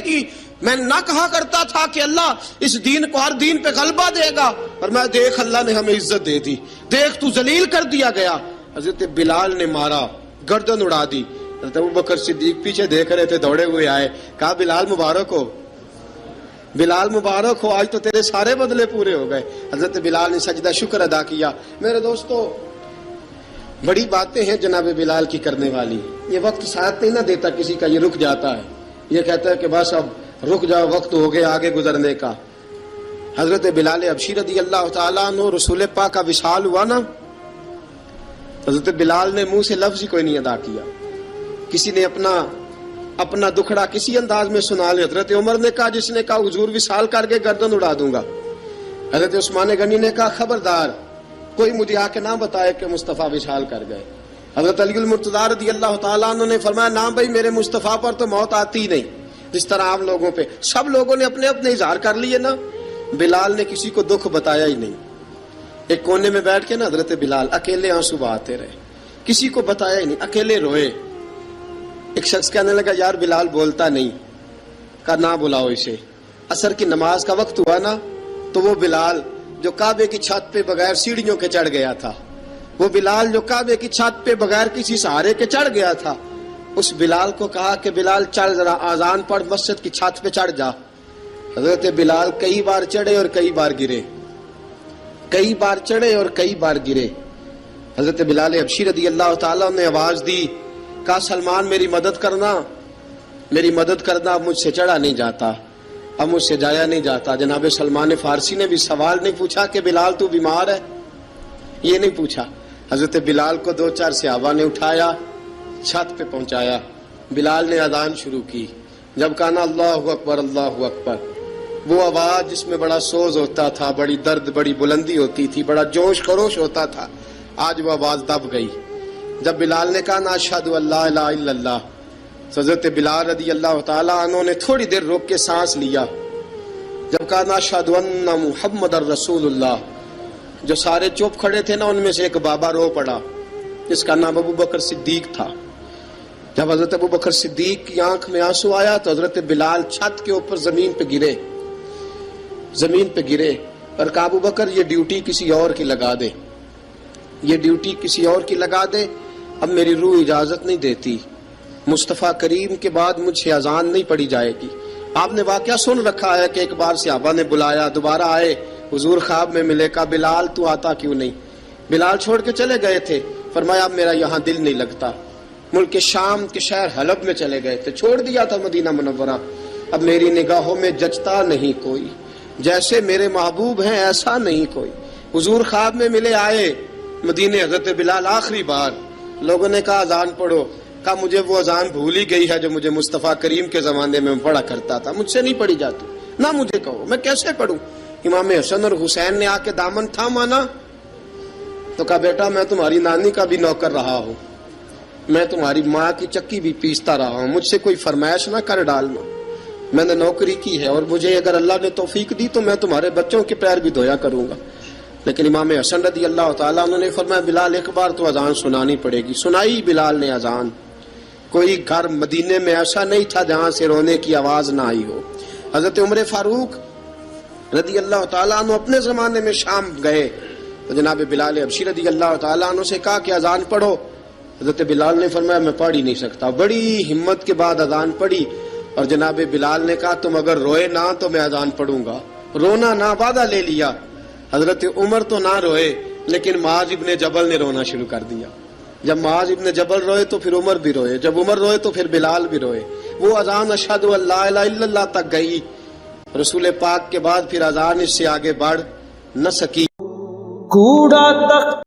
میں نہ کہا کرتا تھا کہ اللہ اس دین کو ہر دین پہ غلبہ دے گا، اور میں دیکھ اللہ نے ہمیں عزت دے دی، دیکھ تو ذلیل کر دیا گیا۔ حضرت بلال نے مارا، گردن اڑا دی۔ حضرت ابوبکر صدیق پیچھے دیکھ رہے تھے، دوڑے ہوئے آئے، کہا بلال مبارک ہو، بلال مبارک ہو، آج تو تیرے سارے بدلے پورے ہو گئے۔ حضرت بلال نے سجدہ شکر ادا کیا۔ میرے دوستو بڑی باتیں ہیں جناب بلال کی کرنے والی، یہ وقت ساتھ نہیں نہ دیتا کسی کا، یہ رک جاتا ہے، یہ کہتا ہے کہ بس اب رک جاؤ وقت ہو گیا آگے گزرنے کا. حضرت بلال حبشی رضی اللہ تعالیٰ عنہ رسول پاک کا وصال ہوا نا، حضرت بلال نے منہ سے لفظ ہی کوئی نہیں ادا کیا. کسی نے اپنا دکھڑا کسی انداز میں سنا لیا. حضرت عمر نے کہا، جس نے کہا حضور وصال کر کے گردن اڑا دوں گا. حضرت عثمان غنی نے کہا خبردار کوئی مجھے آ کے نہ بتائے کہ مصطفیٰ وصال کر گئے. حضرت علی المرتضیٰ رضی اللہ تعالیٰ عنہ نے فرمایا نہ بھائی میرے مصطفیٰ پر تو موت آتی ہی نہیں، جس طرح عام لوگوں پہ. سب لوگوں نے اپنے اپنے اظہار کر لیے نا، بلال نے کسی کو دکھ بتایا ہی نہیں. ایک کونے میں بیٹھ کے نا حضرت بلال اکیلے آنسو بہاتے رہے، کسی کو بتایا ہی نہیں، اکیلے روئے. ایک شخص کہنے لگا یار بلال بولتا نہیں. کہا نہ بلاؤ اسے. عصر کی نماز کا وقت ہوا نا تو وہ بلال جو کعبے کی چھت پہ بغیر سیڑھیوں کے چڑھ گیا تھا، وہ بلال جو کعبے کی چھت پہ بغیر کسی سہارے کے چڑھ گیا تھا، اس بلال کو کہا کہ بلال چڑھ ذرا اذان پڑھ، مسجد کی چھت پہ چڑھ جا. حضرت بلال کئی بار چڑھے اور کئی بار گرے، کئی بار چڑھے اور کئی بار گرے. حضرت بلال حبشی رضی اللہ تعالیٰ نے آواز دی، کہا سلمان میری مدد کرنا، میری مدد کرنا، اب مجھ سے چڑھا نہیں جاتا، اب مجھ سے جایا نہیں جاتا. جناب سلمان فارسی نے بھی سوال نہیں پوچھا کہ بلال تو بیمار ہے، یہ نہیں پوچھا. حضرت بلال کو دو چار صحابہ نے اٹھایا، چھت پہ پہنچایا. بلال نے اذان شروع کی. جب کہا نا اللہ اکبر اللہ اکبر، وہ آواز جس میں بڑا سوز ہوتا تھا، بڑی درد، بڑی بلندی ہوتی تھی، بڑا جوش خروش ہوتا تھا، آج وہ آواز دب گئی. جب بلال نے کہا نا اشہد ان لا الہ الا اللہ، حضرت بلال رضی اللہ تعالیٰ عنہ نے تھوڑی دیر روک کے سانس لیا. جب کہا نا اشہد ان محمد الرسول اللہ، جو سارے چپ کھڑے تھے نا ان میں سے ایک بابا رو پڑا جس کا نام ابو بکر صدیق تھا. جب حضرت ابو بکر صدیق کی آنکھ میں آنسو آیا تو حضرت بلال چھت کے اوپر زمین پہ گرے، زمین پہ گرے اور کہا ابو بکر یہ ڈیوٹی کسی اور کی لگا دے، یہ ڈیوٹی کسی اور کی لگا دے، اب میری روح اجازت نہیں دیتی، مصطفیٰ کریم کے بعد مجھ سے اذان نہیں پڑھی جائے گی. آپ نے واقعہ سن رکھا ہے کہ ایک بار صحابہ نے بلایا، دوبارہ آئے، حضور خواب میں ملے. کہا بلال تو آتا کیوں نہیں؟ بلال چھوڑ کے چلے گئے تھے. فرمایا اب میرا یہاں دل نہیں لگتا. ملک شام کے شہر حلب میں چلے گئے تھے، چھوڑ دیا تھا مدینہ منورہ. اب میری نگاہوں میں جچتا نہیں کوئی، جیسے میرے محبوب ہیں ایسا نہیں کوئی. حضور خواب میں ملے، آئے مدینے. حضرت بلال آخری بار، لوگوں نے کہا اذان پڑھو. کہا مجھے وہ اذان بھول ہی گئی ہے جو مجھے مصطفیٰ کریم کے زمانے میں پڑھا کرتا تھا، مجھ سے نہیں پڑھی جاتی، نہ مجھے کہو، میں کیسے پڑھوں. امام حسن اور حسین نے آ کے دامن تھاما نا تو کہا بیٹا میں تمہاری نانی کا بھی نوکر رہا ہوں، میں تمہاری ماں کی چکی بھی پیستا رہا ہوں، مجھ سے کوئی فرمائش نہ کر ڈالنا، میں نے نوکری کی ہے اور مجھے اگر اللہ نے توفیق دی تو میں تمہارے بچوں کے پیر بھی دھویا کروں گا. لیکن امام حسن رضی اللہ تعالیٰ عنہ نے فرمایا بلال ایک بار تو اذان سنانی پڑے گی. سنائی بلال نے اذان. کوئی گھر مدینے میں ایسا نہیں تھا جہاں سے رونے کی آواز نہ آئی ہو. حضرت عمر فاروق رضی اللہ تعالیٰ عنہ اپنے زمانے میں شام گئے تو جناب بلال حبشی رضی اللہ تعالیٰ عنہ سے کہا کہ اذان پڑھو. حضرت بلال نے فرمایا میں پڑھ ہی نہیں سکتا. بڑی ہمت کے بعد اذان پڑھی اور جناب بلال نے کہا تم اگر روئے نہ تو میں اذان پڑھوں گا. رونا نہ، وعدہ لے لیا. حضرت عمر تو نہ روئے لیکن معاذ ابن جبل نے رونا شروع کر دیا. جب معاذ ابن جبل روئے تو پھر عمر بھی روئے، جب عمر روئے تو پھر بلال بھی روئے. وہ اذان اشہد ان لا الہ الا اللہ تک گئی. رسول پاک کے بعد پھر اذان اس سے آگے بڑھ نہ سکی. کوڑا تخت